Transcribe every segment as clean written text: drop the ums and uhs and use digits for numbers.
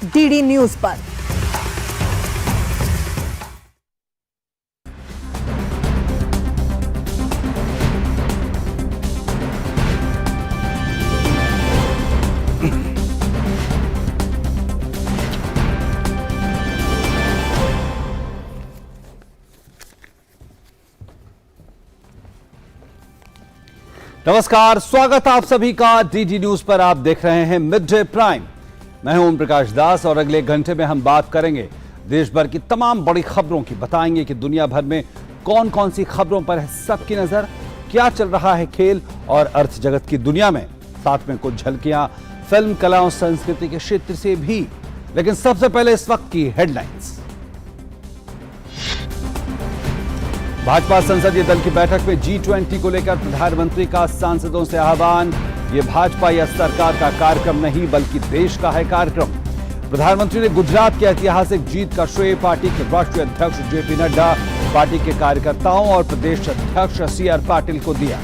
DD news पर। नमस्कार, स्वागत आप सभी का डीडी न्यूज पर। आप देख रहे हैं मिड डे प्राइम। मैं हूं ओम प्रकाश दास और अगले घंटे में हम बात करेंगे देश भर की तमाम बड़ी खबरों की। बताएंगे कि दुनिया भर में कौन कौन सी खबरों पर है सबकी नजर, क्या चल रहा है खेल और अर्थ जगत की दुनिया में, साथ में कुछ झलकियां फिल्म, कला और संस्कृति के क्षेत्र से भी। लेकिन सबसे पहले इस वक्त की हेडलाइंस। भाजपा संसदीय दल की बैठक में G20 को लेकर प्रधानमंत्री का सांसदों से आह्वान। यह भाजपा या सरकार का कार्यक्रम नहीं बल्कि देश का है कार्यक्रम। प्रधानमंत्री ने गुजरात की ऐतिहासिक जीत का श्रेय पार्टी के राष्ट्रीय अध्यक्ष जेपी नड्डा, पार्टी के कार्यकर्ताओं और प्रदेश अध्यक्ष CR पाटिल को दिया।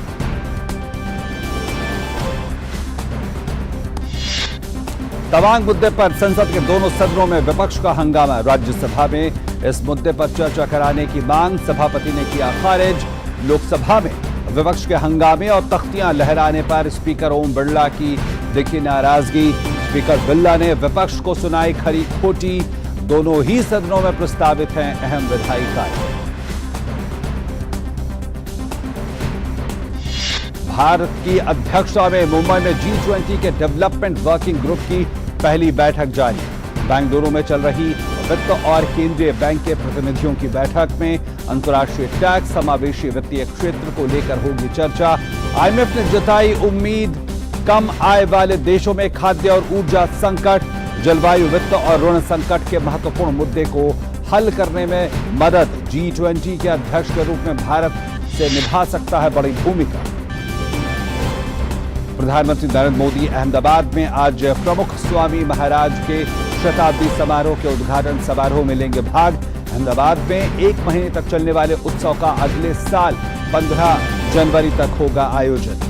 तवांग मुद्दे पर संसद के दोनों सदनों में विपक्ष का हंगामा। राज्यसभा में इस मुद्दे पर चर्चा कराने की मांग सभापति ने किया खारिज। लोकसभा में विपक्ष के हंगामे और तख्तियां लहराने पर स्पीकर ओम बिरला की दिखी नाराजगी। स्पीकर बिरला ने विपक्ष को सुनाई खरी खोटी। दोनों ही सदनों में प्रस्तावित हैं अहम विधायी कार्य। भारत की अध्यक्षता में मुंबई में G20 के डेवलपमेंट वर्किंग ग्रुप की पहली बैठक जारी। बेंगलुरु में चल रही वित्त और केंद्रीय बैंक के प्रतिनिधियों की बैठक में अंतर्राष्ट्रीय टैक्स, समावेशी वित्तीय क्षेत्र को लेकर होगी चर्चा। IMF ने जताई उम्मीद, कम आय वाले देशों में खाद्य और ऊर्जा संकट, जलवायु, वित्त और ऋण संकट के महत्वपूर्ण मुद्दे को हल करने में मदद। G20 के अध्यक्ष के रूप में भारत से निभा सकता है बड़ी भूमिका। प्रधानमंत्री नरेंद्र मोदी अहमदाबाद में आज प्रमुख स्वामी महाराज के शताब्दी समारोह के उद्घाटन समारोह में लेंगे भाग। अहमदाबाद में 1 महीने तक चलने वाले उत्सव का अगले साल 15 जनवरी तक होगा आयोजन।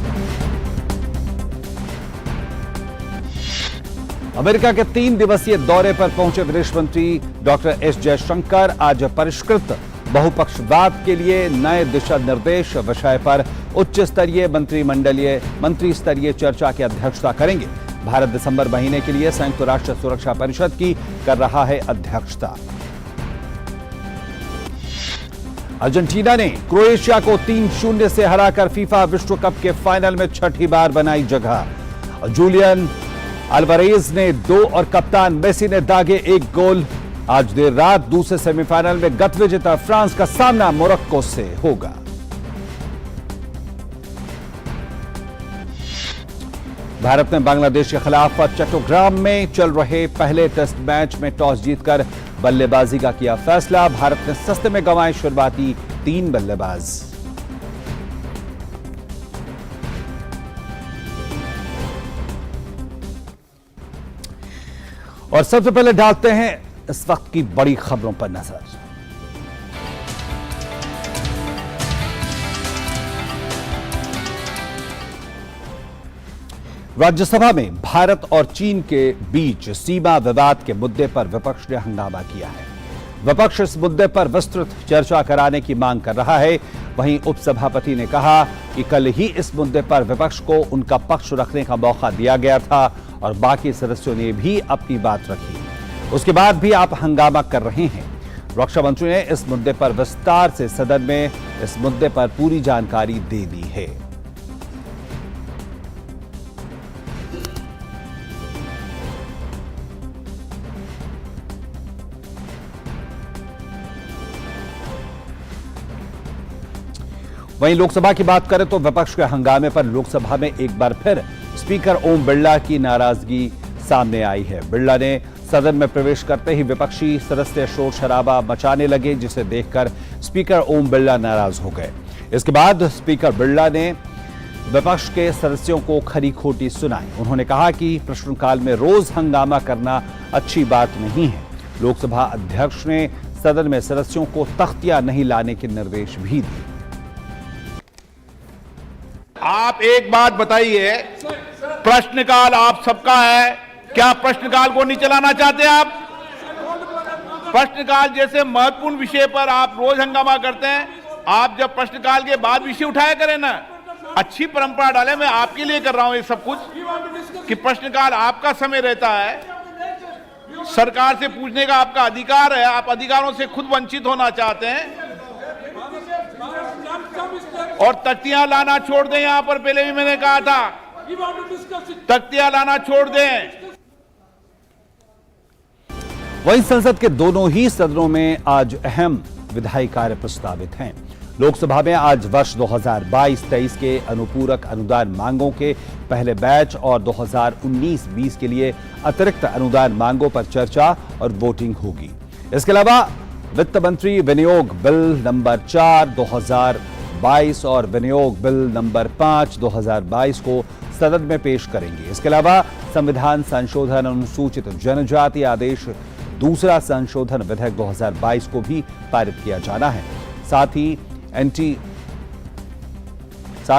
अमेरिका के 3 दिवसीय दौरे पर पहुंचे विदेश मंत्री डॉक्टर एस जयशंकर आज परिष्कृत बहुपक्षवाद के लिए नए दिशा निर्देश विषय पर उच्च स्तरीय मंत्री स्तरीय चर्चा की अध्यक्षता करेंगे। भारत दिसंबर महीने के लिए संयुक्त राष्ट्र सुरक्षा परिषद की कर रहा है अध्यक्षता। अर्जेंटीना ने क्रोएशिया को 3-0 से हराकर फीफा विश्व कप के फाइनल में छठी बार बनाई जगह। जूलियन अल्वारेज ने 2 और कप्तान मेसी ने दागे 1 गोल। आज देर रात दूसरे सेमीफाइनल में गत विजेता फ्रांस का सामना मोरक्को से होगा। भारत ने बांग्लादेश के खिलाफ चट्टोग्राम में चल रहे पहले टेस्ट मैच में टॉस जीतकर बल्लेबाजी का किया फैसला। भारत ने सस्ते में गंवाए शुरुआती 3 बल्लेबाज। और सबसे पहले डालते हैं इस वक्त की बड़ी खबरों पर नजर। राज्यसभा में भारत और चीन के बीच सीमा विवाद के मुद्दे पर विपक्ष ने हंगामा किया है। विपक्ष इस मुद्दे पर विस्तृत चर्चा कराने की मांग कर रहा है। वहीं उपसभापति ने कहा कि कल ही इस मुद्दे पर विपक्ष को उनका पक्ष रखने का मौका दिया गया था और बाकी सदस्यों ने भी अपनी बात रखी। उसके बाद भी आप हंगामा कर रहे हैं। रक्षा मंत्री ने इस मुद्दे पर विस्तार से सदन में इस मुद्दे पर पूरी जानकारी दे दी है। वहीं लोकसभा की बात करें तो विपक्ष के हंगामे पर लोकसभा में एक बार फिर स्पीकर ओम बिरला की नाराजगी सामने आई है। बिरला ने सदन में प्रवेश करते ही विपक्षी सदस्य शोर शराबा मचाने लगे, जिसे देखकर स्पीकर ओम बिरला नाराज हो गए। इसके बाद स्पीकर बिरला ने विपक्ष के सदस्यों को खरी खोटी सुनाई। उन्होंने कहा कि प्रश्नकाल में रोज हंगामा करना अच्छी बात नहीं है। लोकसभा अध्यक्ष ने सदन में सदस्यों को तख्तियां नहीं लाने के निर्देश भी दिए। आप एक बात बताइए, प्रश्नकाल आप सबका है, क्या प्रश्नकाल को नहीं चलाना चाहते आप? प्रश्नकाल जैसे महत्वपूर्ण विषय पर आप रोज हंगामा करते हैं। आप जब प्रश्नकाल के बाद विषय उठाया करें ना, अच्छी परंपरा डालें। मैं आपके लिए कर रहा हूं ये सब कुछ कि प्रश्नकाल आपका समय रहता है, सरकार से पूछने का आपका अधिकार है। आप अधिकारों से खुद वंचित होना चाहते हैं और तख्तियां लाना छोड़ दें। यहां पर पहले भी मैंने कहा था, तख्तियां लाना छोड़ दें। वहीं संसद के दोनों ही सदनों में आज अहम विधायी कार्य प्रस्तावित हैं। लोकसभा में आज वर्ष 2022-23 के अनुपूरक अनुदान मांगों के पहले बैच और 2019-20 के लिए अतिरिक्त अनुदान मांगों पर चर्चा और वोटिंग होगी। इसके अलावा वित्त मंत्री विनियोग बिल नंबर 4 2022 और विनियोग बिल नंबर 5 2022 को सदन में पेश करेंगे। इसके अलावा संविधान संशोधन अनुसूचित जनजाति आदेश दूसरा संशोधन विधेयक 2022 को भी पारित किया जाना है। साथ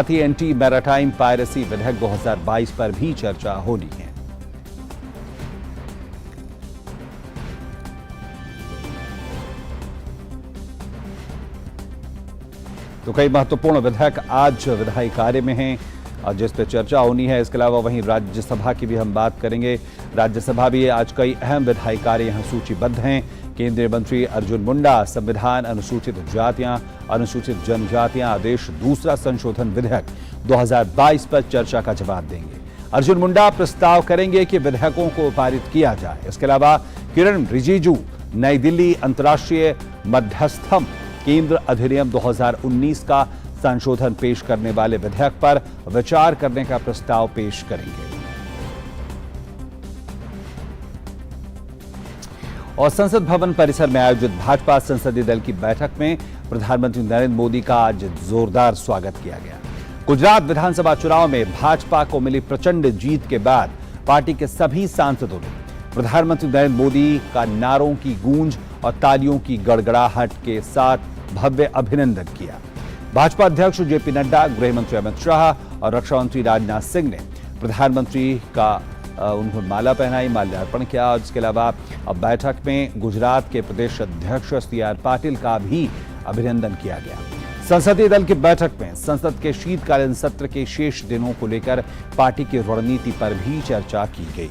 ही एंटी मैराटाइम पायरेसी विधेयक 2022 पर भी चर्चा होनी है। तो कई महत्वपूर्ण विधेयक आज विधायी कार्य में हैं, जिस पर चर्चा होनी है। इसके अलावा वहीं राज्यसभा की भी हम बात करेंगे। राज्यसभा भी आज कई अहम विधायी कार्य यहां सूचीबद्ध हैं। केंद्रीय मंत्री अर्जुन मुंडा संविधान अनुसूचित जातियां अनुसूचित जनजातियां आदेश दूसरा संशोधन विधेयक 2022 पर चर्चा का जवाब देंगे। अर्जुन मुंडा प्रस्ताव करेंगे कि विधेयकों को पारित किया जाए। इसके अलावा किरण रिजिजू नई दिल्ली अंतर्राष्ट्रीय मध्यस्थम केंद्र अधिनियम 2019 का संशोधन पेश करने वाले विधेयक पर विचार करने का प्रस्ताव पेश करेंगे। और संसद भवन परिसर में आयोजित भाजपा संसदीय दल की बैठक में प्रधानमंत्री नरेंद्र मोदी का आज जोरदार स्वागत किया गया। गुजरात विधानसभा चुनाव में भाजपा को मिली प्रचंड जीत के बाद पार्टी के सभी सांसदों ने प्रधानमंत्री नरेंद्र मोदी का नारों की गूंज और तालियों की गड़गड़ाहट के साथ भव्य अभिनंदन किया। भाजपा अध्यक्ष जेपी नड्डा, गृह मंत्री अमित शाह और रक्षा मंत्री राजनाथ सिंह ने प्रधानमंत्री का उन्होंने माला पहनाई, माल्यार्पण किया। और इसके अलावा अब बैठक में गुजरात के प्रदेश अध्यक्ष सीआर पाटिल का भी अभिनंदन किया गया। संसदीय दल की बैठक में संसद के शीतकालीन सत्र के शेष दिनों को लेकर पार्टी की रणनीति पर भी चर्चा की गई।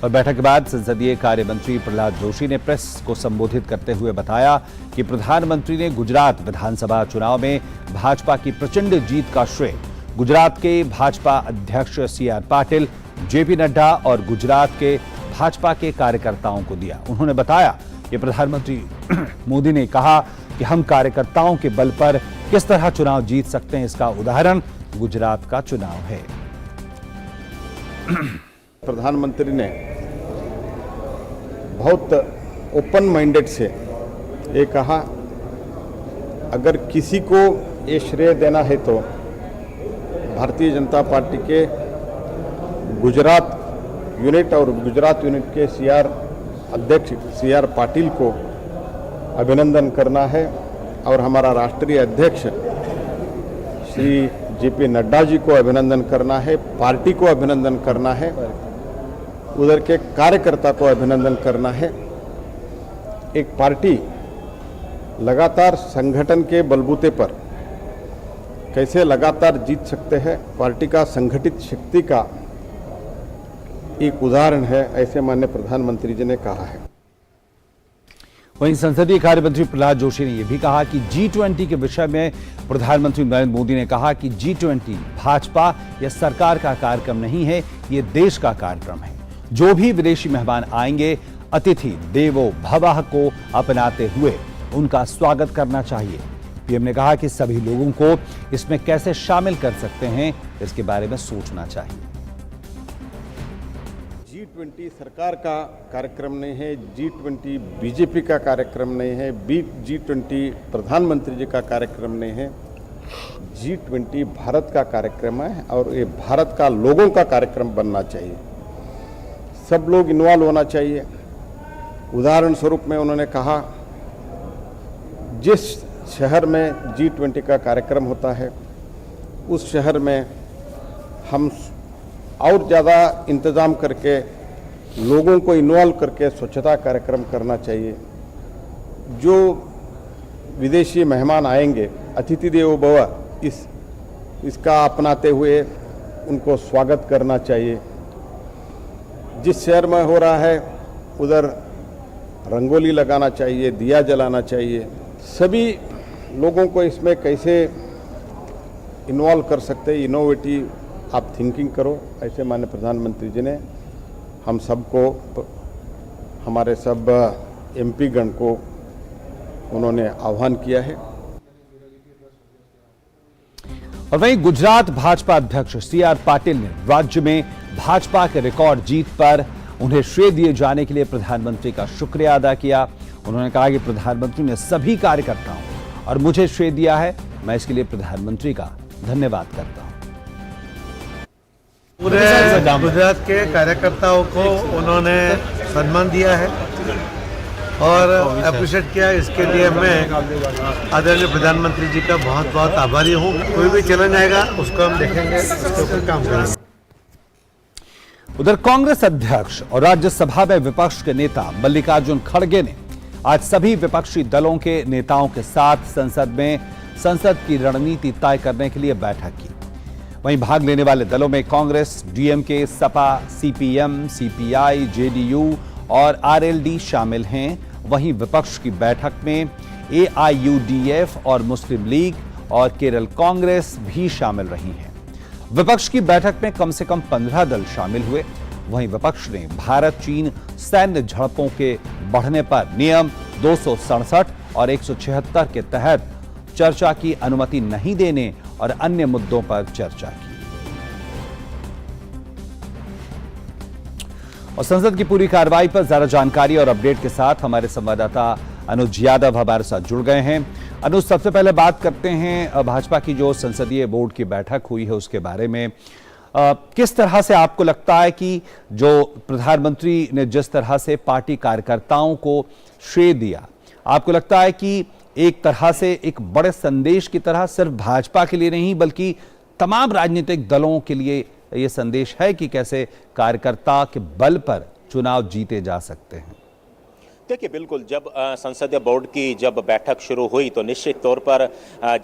और बैठक के बाद संसदीय कार्य मंत्री प्रहलाद जोशी ने प्रेस को संबोधित करते हुए बताया कि प्रधानमंत्री ने गुजरात विधानसभा चुनाव में भाजपा की प्रचंड जीत का श्रेय गुजरात के भाजपा अध्यक्ष सीआर पाटिल, जेपी नड्डा और गुजरात के भाजपा के कार्यकर्ताओं को दिया। उन्होंने बताया कि प्रधानमंत्री मोदी ने कहा कि हम कार्यकर्ताओं के बल पर किस तरह चुनाव जीत सकते हैं, इसका उदाहरण गुजरात का चुनाव है। प्रधानमंत्री ने बहुत ओपन माइंडेड से ये कहा, अगर किसी को ये श्रेय देना है तो भारतीय जनता पार्टी के गुजरात यूनिट और गुजरात यूनिट के सीआर अध्यक्ष सीआर पाटिल को अभिनंदन करना है और हमारा राष्ट्रीय अध्यक्ष श्री जेपी नड्डा जी को अभिनंदन करना है, पार्टी को अभिनंदन करना है, उधर के कार्यकर्ता को अभिनंदन करना है। एक पार्टी लगातार संगठन के बलबूते पर कैसे लगातार जीत सकते हैं, पार्टी का संगठित शक्ति का एक उदाहरण है, ऐसे माननीय प्रधानमंत्री जी ने कहा है। वहीं संसदीय कार्य मंत्री प्रहलाद जोशी ने यह भी कहा कि G20 के विषय में प्रधानमंत्री नरेंद्र मोदी ने कहा कि G20 भाजपा या सरकार का कार्यक्रम नहीं है, ये देश का कार्यक्रम है। जो भी विदेशी मेहमान आएंगे, अतिथि देवो भवः को अपनाते हुए उनका स्वागत करना चाहिए। पीएम ने कहा कि सभी लोगों को इसमें कैसे शामिल कर सकते हैं, इसके बारे में सोचना चाहिए। G20 सरकार का कार्यक्रम नहीं है, G20 बीजेपी का कार्यक्रम नहीं है, G20 प्रधानमंत्री जी का कार्यक्रम नहीं है, G20 भारत का कार्यक्रम है और ये भारत का लोगों का कार्यक्रम बनना चाहिए। सब लोग इन्वॉल्व होना चाहिए। उदाहरण स्वरूप में उन्होंने कहा जिस शहर में G20 का कार्यक्रम होता है उस शहर में हम और ज़्यादा इंतज़ाम करके लोगों को इन्वॉल्व करके स्वच्छता कार्यक्रम करना चाहिए। जो विदेशी मेहमान आएंगे, अतिथि देवो भव, इसका अपनाते हुए उनको स्वागत करना चाहिए। जिस शहर में हो रहा है उधर रंगोली लगाना चाहिए, दिया जलाना चाहिए। सभी लोगों को इसमें कैसे इन्वॉल्व कर सकते, इनोवेटिव आप थिंकिंग करो, ऐसे माननीय प्रधानमंत्री जी ने हम सबको, हमारे सब MP गण को उन्होंने आह्वान किया है। और वहीं गुजरात भाजपा अध्यक्ष CR पाटिल ने राज्य में भाजपा के रिकॉर्ड जीत पर उन्हें श्रेय दिए जाने के लिए प्रधानमंत्री का शुक्रिया अदा किया। उन्होंने कहा कि प्रधानमंत्री ने सभी कार्यकर्ताओं और मुझे श्रेय दिया है, मैं इसके लिए प्रधानमंत्री का धन्यवाद करता हूं। पूरे गुजरात के कार्यकर्ताओं को उन्होंने सम्मान दिया है और अप्रिशिएट किया। इसके लिए मैं आदरणीय प्रधानमंत्री जी का बहुत बहुत आभारी हूँ। कोई भी चैलेंज आएगा उसको हम देखेंगे, उसके ऊपर काम करेंगे। उधर कांग्रेस अध्यक्ष और राज्यसभा में विपक्ष के नेता मल्लिकार्जुन खड़गे ने आज सभी विपक्षी दलों के नेताओं के साथ संसद की रणनीति तय करने के लिए बैठक की। वहीं भाग लेने वाले दलों में Congress, DMK, Sapa, CPM, CPI, JDU और RLD शामिल हैं। वहीं विपक्ष की बैठक में AIUDF और मुस्लिम लीग और केरल कांग्रेस भी शामिल रही हैं। विपक्ष की बैठक में कम से कम 15 दल शामिल हुए। वहीं विपक्ष ने भारत चीन सैन्य झड़पों के बढ़ने पर नियम 267 और 176 के तहत चर्चा की अनुमति नहीं देने और अन्य मुद्दों पर चर्चा की। और संसद की पूरी कार्रवाई पर ज्यादा जानकारी और अपडेट के साथ हमारे संवाददाता अनुज यादव हमारे साथ जुड़ गए हैं। अनुज, सबसे पहले बात करते हैं भाजपा की जो संसदीय बोर्ड की बैठक हुई है उसके बारे में। किस तरह से आपको लगता है कि जो प्रधानमंत्री ने जिस तरह से पार्टी कार्यकर्ताओं को श्रेय दिया, आपको लगता है कि एक तरह से एक बड़े संदेश की तरह सिर्फ भाजपा के लिए नहीं बल्कि तमाम राजनीतिक दलों के लिए यह संदेश है कि कैसे कार्यकर्ता के बल पर चुनाव जीते जा सकते हैं? देखिए, बिल्कुल, जब संसदीय बोर्ड की जब बैठक शुरू हुई तो निश्चित तौर पर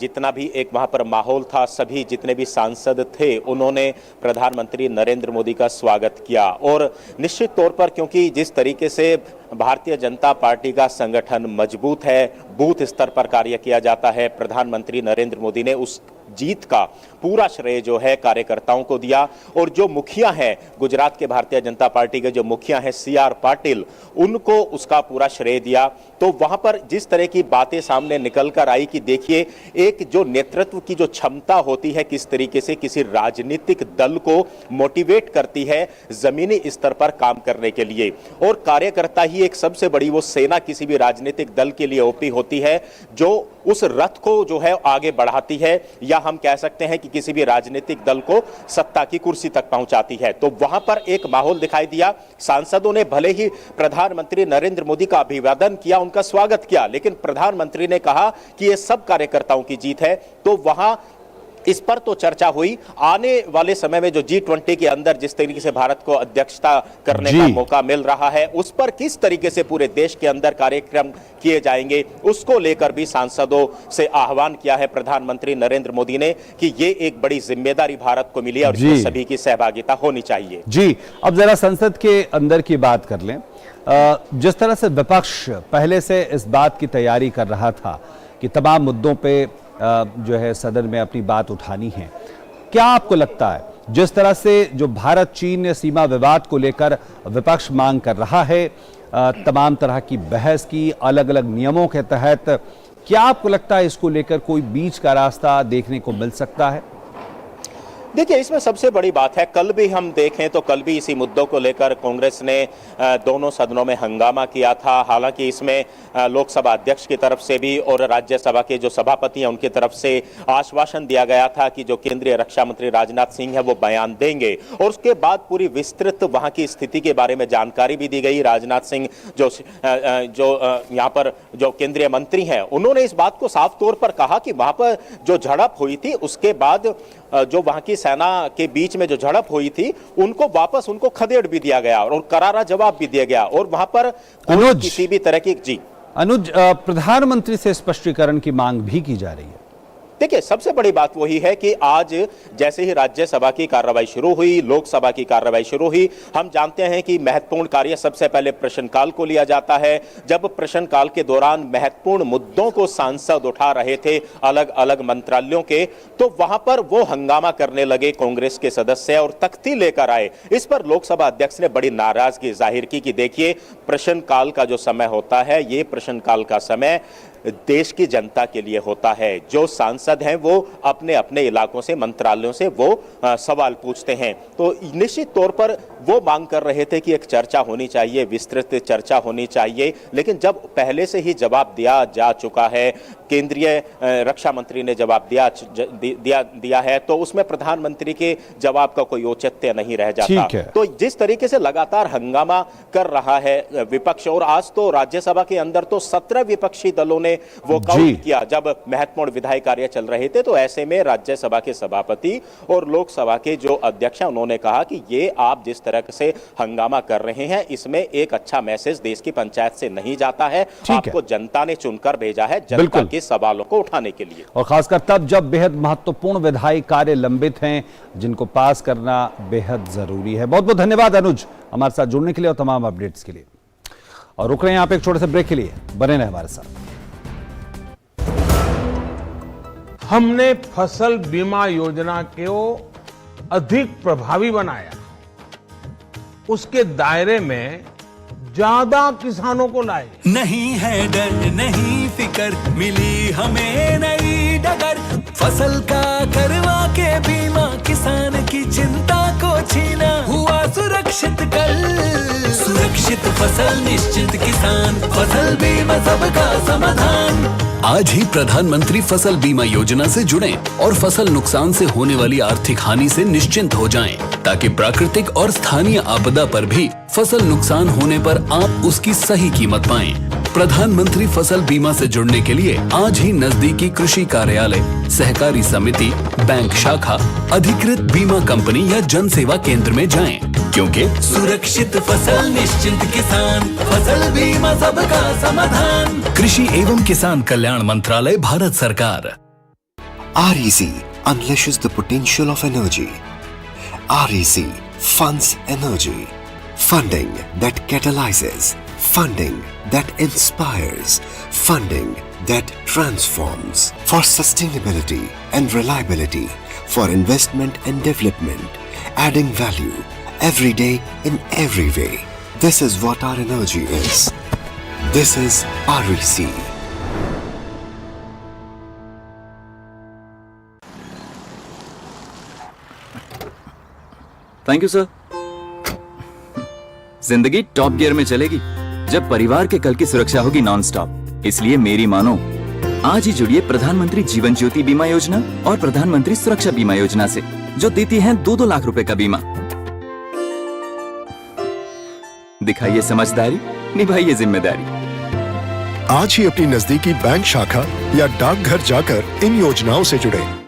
जितना भी एक वहाँ पर माहौल था, सभी जितने भी सांसद थे उन्होंने प्रधानमंत्री नरेंद्र मोदी का स्वागत किया। और निश्चित तौर पर क्योंकि जिस तरीके से भारतीय जनता पार्टी का संगठन मजबूत है, बूथ स्तर पर कार्य किया जाता है, प्रधानमंत्री नरेंद्र मोदी ने उस जीत का पूरा श्रेय जो है कार्यकर्ताओं को दिया। और जो मुखिया हैं गुजरात के भारतीय जनता पार्टी के जो मुखिया हैं CR पाटिल, उनको उसका पूरा श्रेय दिया। तो वहां पर जिस तरह की बातें सामने निकल कर आई कि देखिए, एक जो नेतृत्व की जो क्षमता होती है, किस तरीके से किसी राजनीतिक दल को मोटिवेट करती है जमीनी स्तर पर काम करने के लिए। और कार्यकर्ता ही एक सबसे बड़ी वो सेना किसी भी राजनीतिक दल के लिए ओपी होती है जो उस रथ को जो है आगे बढ़ाती है, या हम कह सकते हैं कि किसी भी राजनीतिक दल को सत्ता की कुर्सी तक पहुंचाती है। तो वहां पर एक माहौल दिखाई दिया। सांसदों ने भले ही प्रधानमंत्री नरेंद्र मोदी का अभिवादन किया, उनका स्वागत किया, लेकिन प्रधानमंत्री ने कहा कि यह सब कार्यकर्ताओं की जीत है। तो वहां इस पर तो चर्चा हुई। आने वाले समय में जो G20 के अंदर जिस तरीके से भारत को अध्यक्षता करने का मौका मिल रहा है, उस पर किस तरीके से पूरे देश के अंदर कार्यक्रम किए जाएंगे, उसको लेकर भी सांसदों से आह्वान किया है प्रधानमंत्री नरेंद्र मोदी ने कि ये एक बड़ी जिम्मेदारी भारत को मिली और इसमें सभी की सहभागिता होनी चाहिए। जी, अब जरा संसद के अंदर की बात कर लें। जिस तरह से विपक्ष पहले से इस बात की तैयारी कर रहा था कि तमाम मुद्दों पे जो है सदन में अपनी बात उठानी है, क्या आपको लगता है जिस तरह से जो भारत चीन सीमा विवाद को लेकर विपक्ष मांग कर रहा है, तमाम तरह की बहस की अलग अलग नियमों के तहत, क्या आपको लगता है इसको लेकर कोई बीच का रास्ता देखने को मिल सकता है? देखिए, इसमें सबसे बड़ी बात है, कल भी हम देखें तो कल भी इसी मुद्दों को लेकर कांग्रेस ने दोनों सदनों में हंगामा किया था। हालांकि इसमें लोकसभा अध्यक्ष की तरफ से भी और राज्यसभा के जो सभापति हैं उनकी तरफ से आश्वासन दिया गया था कि जो केंद्रीय रक्षा मंत्री राजनाथ सिंह है वो बयान देंगे, और उसके बाद पूरी विस्तृत वहां की स्थिति के बारे में जानकारी भी दी गई। राजनाथ सिंह जो यहाँ पर जो केंद्रीय मंत्री हैं उन्होंने इस बात को साफ तौर पर कहा कि वहां पर जो झड़प हुई थी उसके बाद जो वहां की सेना के बीच में जो झड़प हुई थी उनको वापस उनको खदेड़ भी दिया गया और करारा जवाब भी दिया गया, और वहां पर किसी भी तरह की अनुज, प्रधानमंत्री से स्पष्टीकरण की मांग भी की जा रही है। देखिए, सबसे बड़ी बात वही है कि आज जैसे ही राज्यसभा की कार्रवाई शुरू हुई, लोकसभा की कार्रवाई शुरू हुई, हम जानते हैं कि महत्वपूर्ण कार्य सबसे पहले प्रश्नकाल को लिया जाता है। जब प्रश्नकाल के दौरान महत्वपूर्ण मुद्दों को सांसद उठा रहे थे अलग अलग मंत्रालयों के, तो वहां पर वो हंगामा करने लगे कांग्रेस के सदस्य और तख्ती लेकर आए। इस पर लोकसभा अध्यक्ष ने बड़ी नाराजगी जाहिर की कि देखिए, प्रश्नकाल का जो समय होता है ये प्रश्नकाल का समय देश की जनता के लिए होता है। जो सांसद हैं वो अपने अपने इलाकों से, मंत्रालयों से वो सवाल पूछते हैं। तो निश्चित तौर पर वो मांग कर रहे थे कि एक चर्चा होनी चाहिए, विस्तृत चर्चा होनी चाहिए, लेकिन जब पहले से ही जवाब दिया जा चुका है, केंद्रीय रक्षा मंत्री ने जवाब दिया है, तो उसमें प्रधानमंत्री के जवाब का कोई औचित्य नहीं रह जाता। तो जिस तरीके से लगातार हंगामा कर रहा है विपक्ष, और आज तो राज्यसभा के अंदर तो 17 विपक्षी दलों ने वॉकआउट किया जब महत्वपूर्ण विधायी कार्य चल रहे थे, तो ऐसे में राज्यसभा के सभापति और लोकसभा के जो अध्यक्ष हैं उन्होंने कहा कि ये आप जिस तरह से हंगामा कर रहे हैं इसमें एक अच्छा मैसेज देश की पंचायत से नहीं जाता है। आपको जनता ने चुनकर भेजा है जनता के सवालों को उठाने के लिए, और खासकर तब जब बेहद महत्वपूर्ण विधायी कार्य लंबित हैं जिनको पास करना बेहद जरूरी है। बहुत बहुत धन्यवाद अनुज हमारे साथ जुड़ने के लिए और तमाम अपडेट्स के लिए। और रुक रहे हैं यहाँ पे एक छोटे से ब्रेक के लिए, बने रहे हमारे साथ। हमने फसल बीमा योजना को अधिक प्रभावी बनाया, उसके दायरे में ज्यादा किसानों को लाए। नहीं है डर नहीं फिकर, मिली हमें नई डगर, फसल का करवा के बीमा किसान की चिंता को छीना, हुआ सुरक्षित कल सुरक्षित फसल निश्चित किसान, फसल बीमा सबका समाधान। आज ही प्रधानमंत्री फसल बीमा योजना से जुड़ें और फसल नुकसान से होने वाली आर्थिक हानि से निश्चिंत हो जाएं, ताकि प्राकृतिक और स्थानीय आपदा पर भी फसल नुकसान होने पर आप उसकी सही कीमत पाएं। प्रधानमंत्री फसल बीमा से जुड़ने के लिए आज ही नजदीकी कृषि कार्यालय, सहकारी समिति, बैंक शाखा, अधिकृत बीमा कंपनी या जन सेवा केंद्र में जाएं, क्योंकि सुरक्षित फसल निश्चिंत किसान, फसल बीमा सबका समाधान। कृषि एवं किसान कल्याण मंत्रालय, भारत सरकार। REC unleashes the potential of energy. REC funds energy. Funding that catalyzes. Funding that inspires. Funding that transforms. For sustainability and reliability. For investment and development. Adding value every day in every way. This is what our energy is. This is REC. Thank you sir. जिंदगी top gear में चलेगी जब परिवार के कल की सुरक्षा होगी नॉन स्टॉप। इसलिए मेरी मानो, आज ही जुड़िए प्रधानमंत्री जीवन ज्योति बीमा योजना और प्रधानमंत्री सुरक्षा बीमा योजना से, जो देती है 2-2 लाख रुपए का बीमा। दिखाइए समझदारी, निभाइए जिम्मेदारी। आज ही अपनी नजदीकी बैंक शाखा या डाकघर जाकर इन योजनाओं से जुड़ें।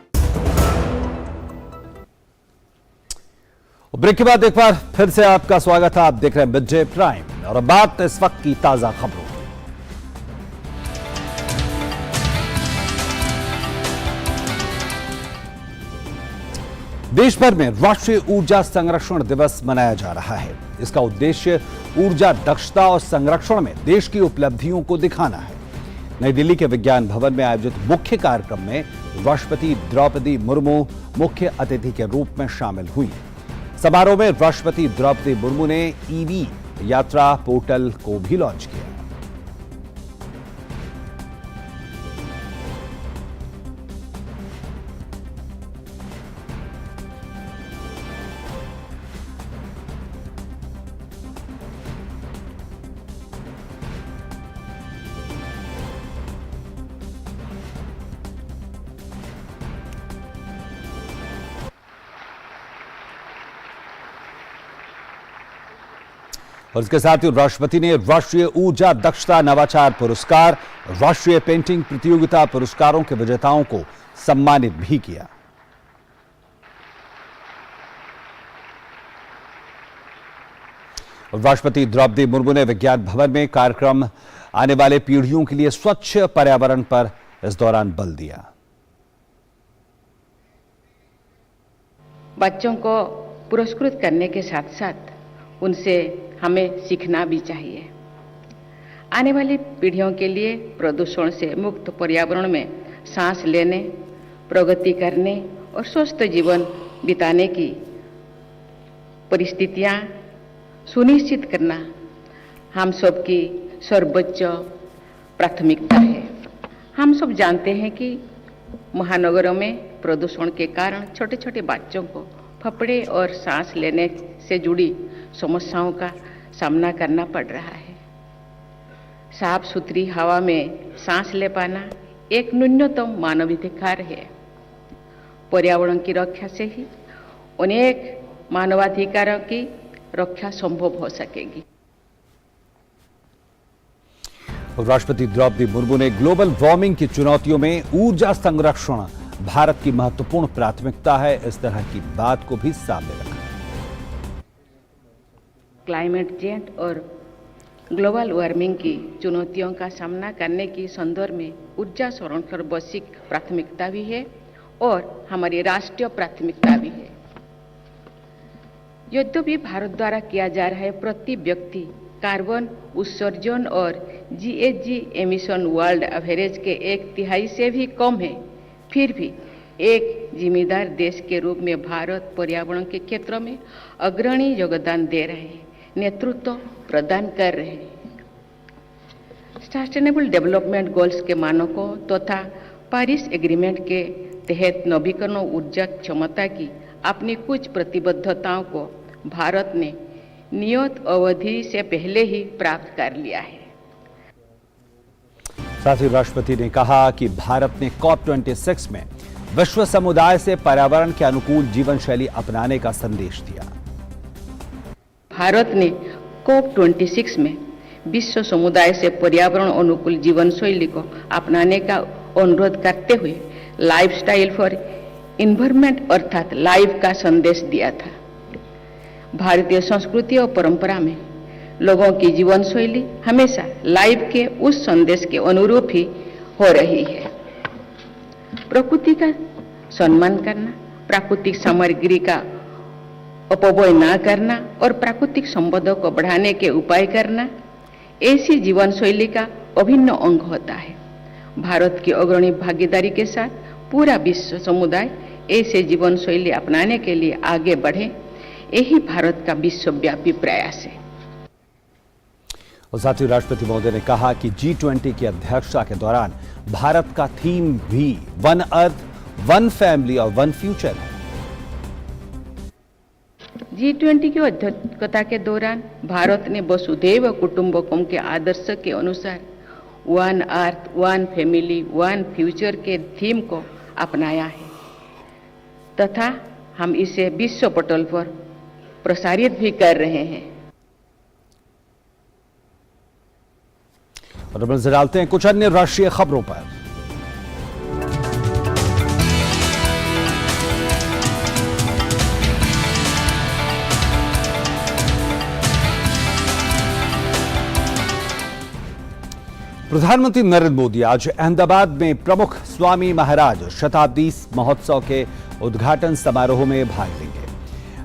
ब्रेक के बाद एक बार फिर से आपका स्वागत है। आप देख रहे हैं मिड डे प्राइम और अब बात इस वक्त की ताजा खबरों। देश भर में राष्ट्रीय ऊर्जा संरक्षण दिवस मनाया जा रहा है। इसका उद्देश्य ऊर्जा दक्षता और संरक्षण में देश की उपलब्धियों को दिखाना है। नई दिल्ली के विज्ञान भवन में आयोजित मुख्य कार्यक्रम में राष्ट्रपति द्रौपदी मुर्मू मुख्य अतिथि के रूप में शामिल हुई। समारोह में राष्ट्रपति द्रौपदी मुर्मू ने ईवी यात्रा पोर्टल को भी लॉन्च किया। और इसके साथ ही राष्ट्रपति ने राष्ट्रीय ऊर्जा दक्षता नवाचार पुरस्कार, राष्ट्रीय पेंटिंग प्रतियोगिता पुरस्कारों के विजेताओं को सम्मानित भी किया। राष्ट्रपति द्रौपदी मुर्मू ने विज्ञान भवन में कार्यक्रम आने वाले पीढ़ियों के लिए स्वच्छ पर्यावरण पर इस दौरान बल दिया। बच्चों को पुरस्कृत करने के साथ साथ उनसे हमें सीखना भी चाहिए। आने वाली पीढ़ियों के लिए प्रदूषण से मुक्त पर्यावरण में सांस लेने, प्रगति करने और स्वस्थ जीवन बिताने की परिस्थितियां सुनिश्चित करना हम सबकी सर्वोच्च प्राथमिकता है। हम सब जानते हैं कि महानगरों में प्रदूषण के कारण छोटे छोटे बच्चों को फेफड़े और सांस लेने से जुड़ी समस्याओं का सामना करना पड़ रहा है। साफ सुथरी हवा में सांस ले पाना एक न्यूनतम मानवाधिकार है। पर्यावरण की रक्षा से ही अनेक मानवाधिकारों की रक्षा संभव हो सकेगी। राष्ट्रपति द्रौपदी मुर्मू ने ग्लोबल वार्मिंग की चुनौतियों में ऊर्जा संरक्षण भारत की महत्वपूर्ण प्राथमिकता है, इस तरह की बात को भी सामने रखा। क्लाइमेट चेंज और ग्लोबल वार्मिंग की चुनौतियों का सामना करने की संदर्भ में ऊर्जा संरक्षण वैश्विक प्राथमिकता भी है और हमारी राष्ट्रीय प्राथमिकता भी है। यद्यपि भारत द्वारा किया जा रहा है प्रति व्यक्ति कार्बन उत्सर्जन और जीएचजी एमिशन वर्ल्ड एवरेज के 1/3 से भी कम है, फिर भी एक जिम्मेदार देश के रूप में भारत पर्यावरण के क्षेत्र में अग्रणी योगदान दे रहे हैं, नेतृत्व प्रदान कर रहे हैं। सस्टेनेबल डेवलपमेंट गोल्स के मानकों तथा पेरिस एग्रीमेंट के तहत नवीकरण ऊर्जा क्षमता की अपनी कुछ प्रतिबद्धताओं को भारत ने नियत अवधि से पहले ही प्राप्त कर लिया है। साथ ही राष्ट्रपति ने कहा कि भारत ने COP26 में विश्व समुदाय से पर्यावरण के अनुकूल जीवन शैली अपनाने का संदेश दिया। भारत ने COP26 में विश्व समुदाय से पर्यावरण अनुकूल जीवन शैली को अपनाने का अनुरोध करते हुए लाइफस्टाइल फॉर इन्वायरमेंट अर्थात लाइफ का संदेश दिया था। भारतीय संस्कृति और परंपरा में लोगों की जीवन शैली हमेशा लाइफ के उस संदेश के अनुरूप ही हो रही है। प्रकृति का सम्मान करना, प्राकृतिक सामग्री का अपव्यय न करना और प्राकृतिक संपदा को बढ़ाने के उपाय करना ऐसी जीवन शैली का अभिन्न अंग होता है। भारत की अग्रणी भागीदारी के साथ पूरा विश्व समुदाय ऐसे जीवन शैली अपनाने के लिए आगे बढ़े, यही भारत का विश्वव्यापी प्रयास है। और साथ ही राष्ट्रपति महोदय ने कहा कि G20 की अध्यक्षता के दौरान भारत का थीम भी वन अर्थ, वन फैमिली और वन फ्यूचर है। G20 की अध्यक्षता के दौरान भारत ने वसुधैव कुटुंबकम के आदर्श के अनुसार one earth, one family, one future के थीम को अपनाया है तथा हम इसे विश्व पटल पर प्रसारित भी कर रहे हैं। और अब नजर डालते हैं कुछ अन्य राष्ट्रीय खबरों पर। प्रधानमंत्री नरेंद्र मोदी आज अहमदाबाद में प्रमुख स्वामी महाराज शताब्दी महोत्सव के उद्घाटन समारोह में भाग लेंगे।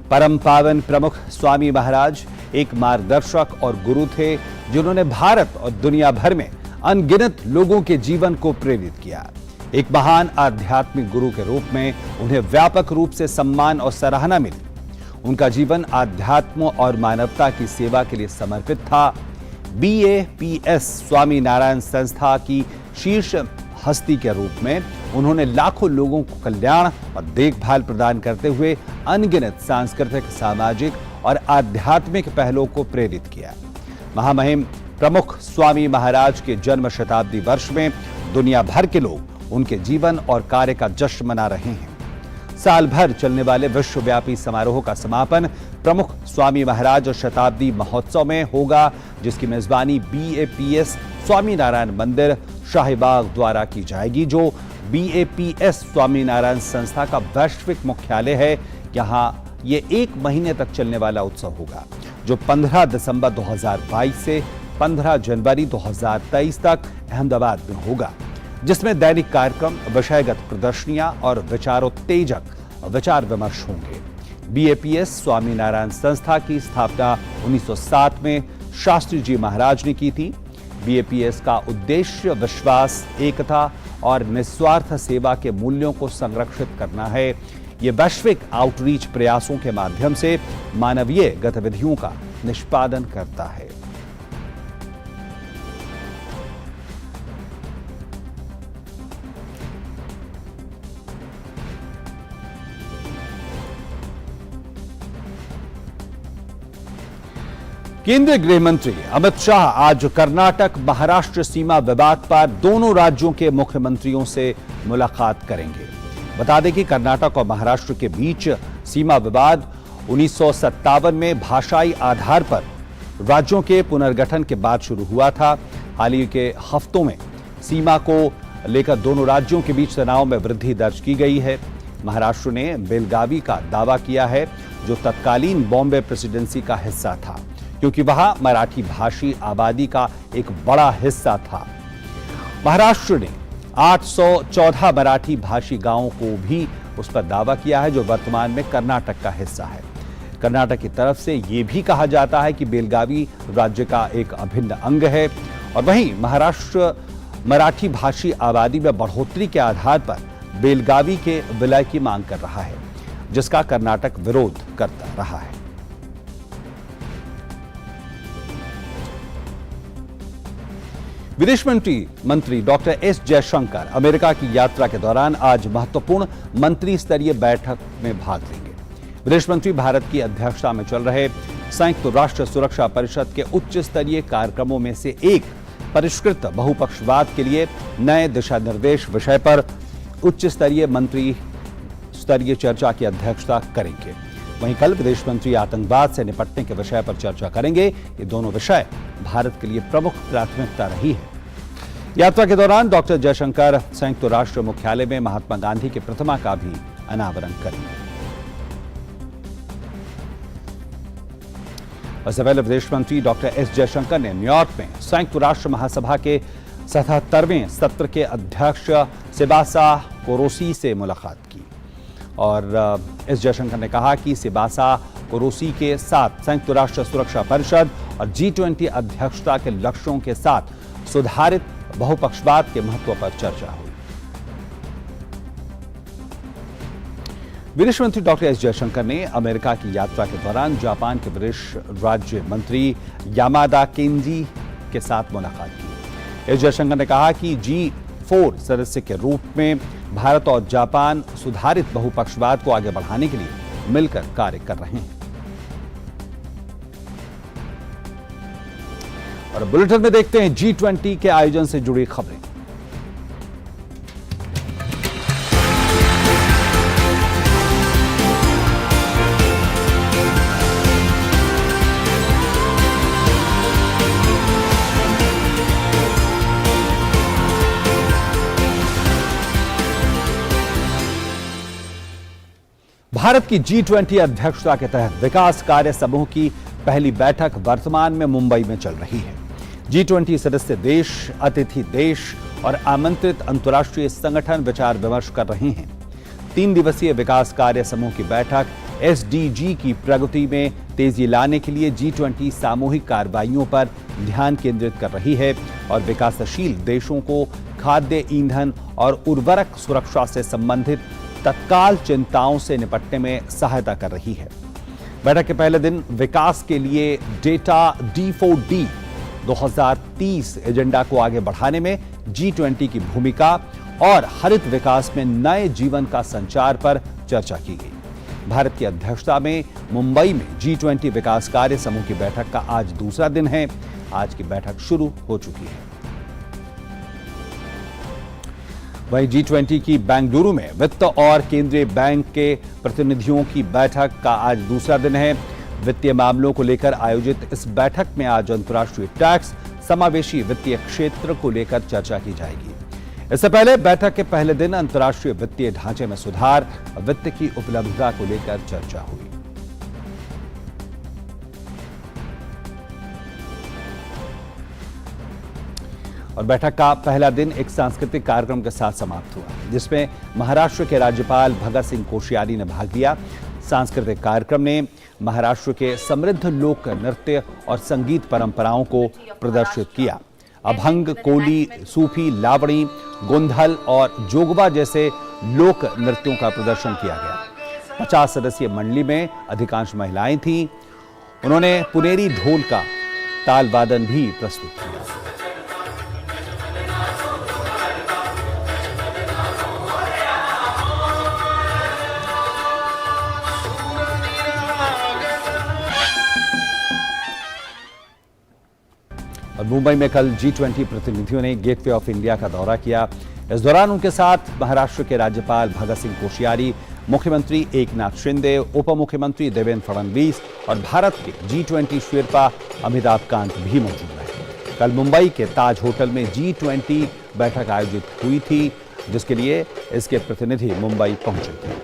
परम पावन प्रमुख स्वामी महाराज एक मार्गदर्शक और गुरु थे जिन्होंने भारत और दुनिया भर में अनगिनत लोगों के जीवन को प्रेरित किया। एक महान आध्यात्मिक गुरु के रूप में उन्हें व्यापक रूप से सम्मान और सराहना मिली। उनका जीवन आध्यात्म और मानवता की सेवा के लिए समर्पित था। BAPS स्वामी नारायण संस्था की शीर्ष हस्ती के रूप में उन्होंने लाखों लोगों को कल्याण और देखभाल प्रदान करते हुए अनगिनत सांस्कृतिक, सामाजिक और आध्यात्मिक पहलों को प्रेरित किया। महामहिम प्रमुख स्वामी महाराज के जन्म शताब्दी वर्ष में दुनिया भर के लोग उनके जीवन और कार्य का जश्न मना रहे हैं। साल भर चलने वाले विश्वव्यापी समारोह का समापन प्रमुख स्वामी महाराज शताब्दी महोत्सव में होगा, जिसकी मेजबानी BAPS स्वामीनारायण मंदिर शाहीबाग द्वारा की जाएगी, जो BAPS स्वामीनारायण संस्था का वैश्विक मुख्यालय है। यहाँ ये 1 महीने तक चलने वाला उत्सव होगा, जो 15 दिसंबर 2022 से 15 जनवरी 2023 तक अहमदाबाद में होगा, जिसमें दैनिक कार्यक्रम, विषयगत प्रदर्शनियां और विचारोत्तेजक विचार विमर्श होंगे। BAPS स्वामीनारायण संस्था की स्थापना 1907 में शास्त्री जी महाराज ने की थी। BAPS का उद्देश्य विश्वास, एकता और निस्वार्थ सेवा के मूल्यों को संरक्षित करना है। ये वैश्विक आउटरीच प्रयासों के माध्यम से मानवीय गतिविधियों का निष्पादन करता है। केंद्रीय गृह मंत्री अमित शाह आज कर्नाटक महाराष्ट्र सीमा विवाद पर दोनों राज्यों के मुख्यमंत्रियों से मुलाकात करेंगे। बता दें कि कर्नाटक और महाराष्ट्र के बीच सीमा विवाद 1957 में भाषाई आधार पर राज्यों के पुनर्गठन के बाद शुरू हुआ था। हाल ही के हफ्तों में सीमा को लेकर दोनों राज्यों के बीच तनाव में वृद्धि दर्ज की गई है। महाराष्ट्र ने बेलगावी का दावा किया है, जो तत्कालीन बॉम्बे प्रेसिडेंसी का हिस्सा था, क्योंकि वहां मराठी भाषी आबादी का एक बड़ा हिस्सा था। महाराष्ट्र ने 814 मराठी भाषी गांवों को भी उस पर दावा किया है, जो वर्तमान में कर्नाटक का हिस्सा है। कर्नाटक की तरफ से यह भी कहा जाता है कि बेलगावी राज्य का एक अभिन्न अंग है, और वहीं महाराष्ट्र मराठी भाषी आबादी में बढ़ोतरी के आधार पर बेलगावी के विलय की मांग कर रहा है, जिसका कर्नाटक विरोध करता रहा है। विदेश मंत्री डॉक्टर एस जयशंकर अमेरिका की यात्रा के दौरान आज महत्वपूर्ण मंत्री स्तरीय बैठक में भाग लेंगे। विदेश मंत्री भारत की अध्यक्षता में चल रहे संयुक्त राष्ट्र सुरक्षा परिषद के उच्च स्तरीय कार्यक्रमों में से एक परिष्कृत बहुपक्षवाद के लिए नए दिशा निर्देश विषय पर उच्च स्तरीय मंत्री स्तरीय चर्चा की अध्यक्षता करेंगे। वहीं कल विदेश मंत्री आतंकवाद से निपटने के विषय पर चर्चा करेंगे। ये दोनों विषय भारत के लिए प्रमुख प्राथमिकता रही है। यात्रा के दौरान डॉक्टर जयशंकर संयुक्त राष्ट्र मुख्यालय में महात्मा गांधी की प्रतिमा का भी अनावरण करेंगे। इससे पहले विदेश मंत्री डॉक्टर एस जयशंकर ने न्यूयॉर्क में संयुक्त राष्ट्र महासभा के 77वें सत्र के अध्यक्ष सिबासा कोरोसी से मुलाकात की, और एस जयशंकर ने कहा कि सिबासा कोरोसी के साथ संयुक्त राष्ट्र सुरक्षा परिषद और G20 अध्यक्षता के लक्ष्यों के साथ सुधारित बहुपक्षवाद के महत्व पर चर्चा हुई। विदेश मंत्री डॉक्टर एस जयशंकर ने अमेरिका की यात्रा के दौरान जापान के विदेश राज्य मंत्री यामादा केंजी के साथ मुलाकात की। एस जयशंकर ने कहा कि G4 सदस्य के रूप में भारत और जापान सुधारित बहुपक्षवाद को आगे बढ़ाने के लिए मिलकर कार्य कर रहे हैं। और बुलेटिन में देखते हैं G20 के आयोजन से जुड़ी खबरें। भारत की G20 अध्यक्षता के तहत विकास कार्य समूह की पहली बैठक वर्तमान में मुंबई में चल रही है। G20 सदस्य देश, अतिथि देश और आमंत्रित अंतर्राष्ट्रीय संगठन विचार विमर्श कर रहे हैं। 3 दिवसीय विकास कार्य समूह की बैठक SDG की प्रगति में तेजी लाने के लिए G20 सामूहिक कार्रवाइयों पर ध्यान केंद्रित कर रही है और विकासशील देशों को खाद्य, ईंधन और उर्वरक सुरक्षा से संबंधित तत्काल चिंताओं से निपटने में सहायता कर रही है। बैठक के पहले दिन विकास के लिए डेटा D4D 2030 एजेंडा को आगे बढ़ाने में G20 की भूमिका और हरित विकास में नए जीवन का संचार पर चर्चा की गई। भारत की अध्यक्षता में मुंबई में G20 विकास कार्य समूह की बैठक का आज दूसरा दिन है। आज की बैठक शुरू हो चुकी है। वहीं G20 की बेंगलुरु में वित्त और केंद्रीय बैंक के प्रतिनिधियों की बैठक का आज दूसरा दिन है। वित्तीय मामलों को लेकर आयोजित इस बैठक में आज अंतर्राष्ट्रीय टैक्स, समावेशी वित्तीय क्षेत्र को लेकर चर्चा की जाएगी। इससे पहले बैठक के पहले दिन अंतर्राष्ट्रीय वित्तीय ढांचे में सुधार, वित्त की उपलब्धता को लेकर चर्चा हुई। और बैठक का पहला दिन एक सांस्कृतिक कार्यक्रम के साथ समाप्त हुआ, जिसमें महाराष्ट्र के राज्यपाल भगत सिंह कोश्यारी ने भाग लिया। सांस्कृतिक कार्यक्रम ने महाराष्ट्र के समृद्ध लोक नृत्य और संगीत परंपराओं को प्रदर्शित किया। अभंग, कोली, सूफी, लावणी, गोंधल और जोगवा जैसे लोक नृत्यों का प्रदर्शन किया गया। 50 सदस्यीय मंडली में अधिकांश महिलाएं थीं। उन्होंने पुनेरी ढोल का ताल वादन भी प्रस्तुत किया। और मुंबई में कल G20 प्रतिनिधियों ने गेटवे ऑफ इंडिया का दौरा किया। इस दौरान उनके साथ महाराष्ट्र के राज्यपाल भगत सिंह कोश्यारी, मुख्यमंत्री एकनाथ शिंदे, उप मुख्यमंत्री देवेंद्र फडणवीस और भारत के G20 शेरपा अमिताभ कांत भी मौजूद रहे। कल मुंबई के ताज होटल में G20 बैठक आयोजित हुई थी, जिसके लिए इसके प्रतिनिधि मुंबई पहुंचे थे।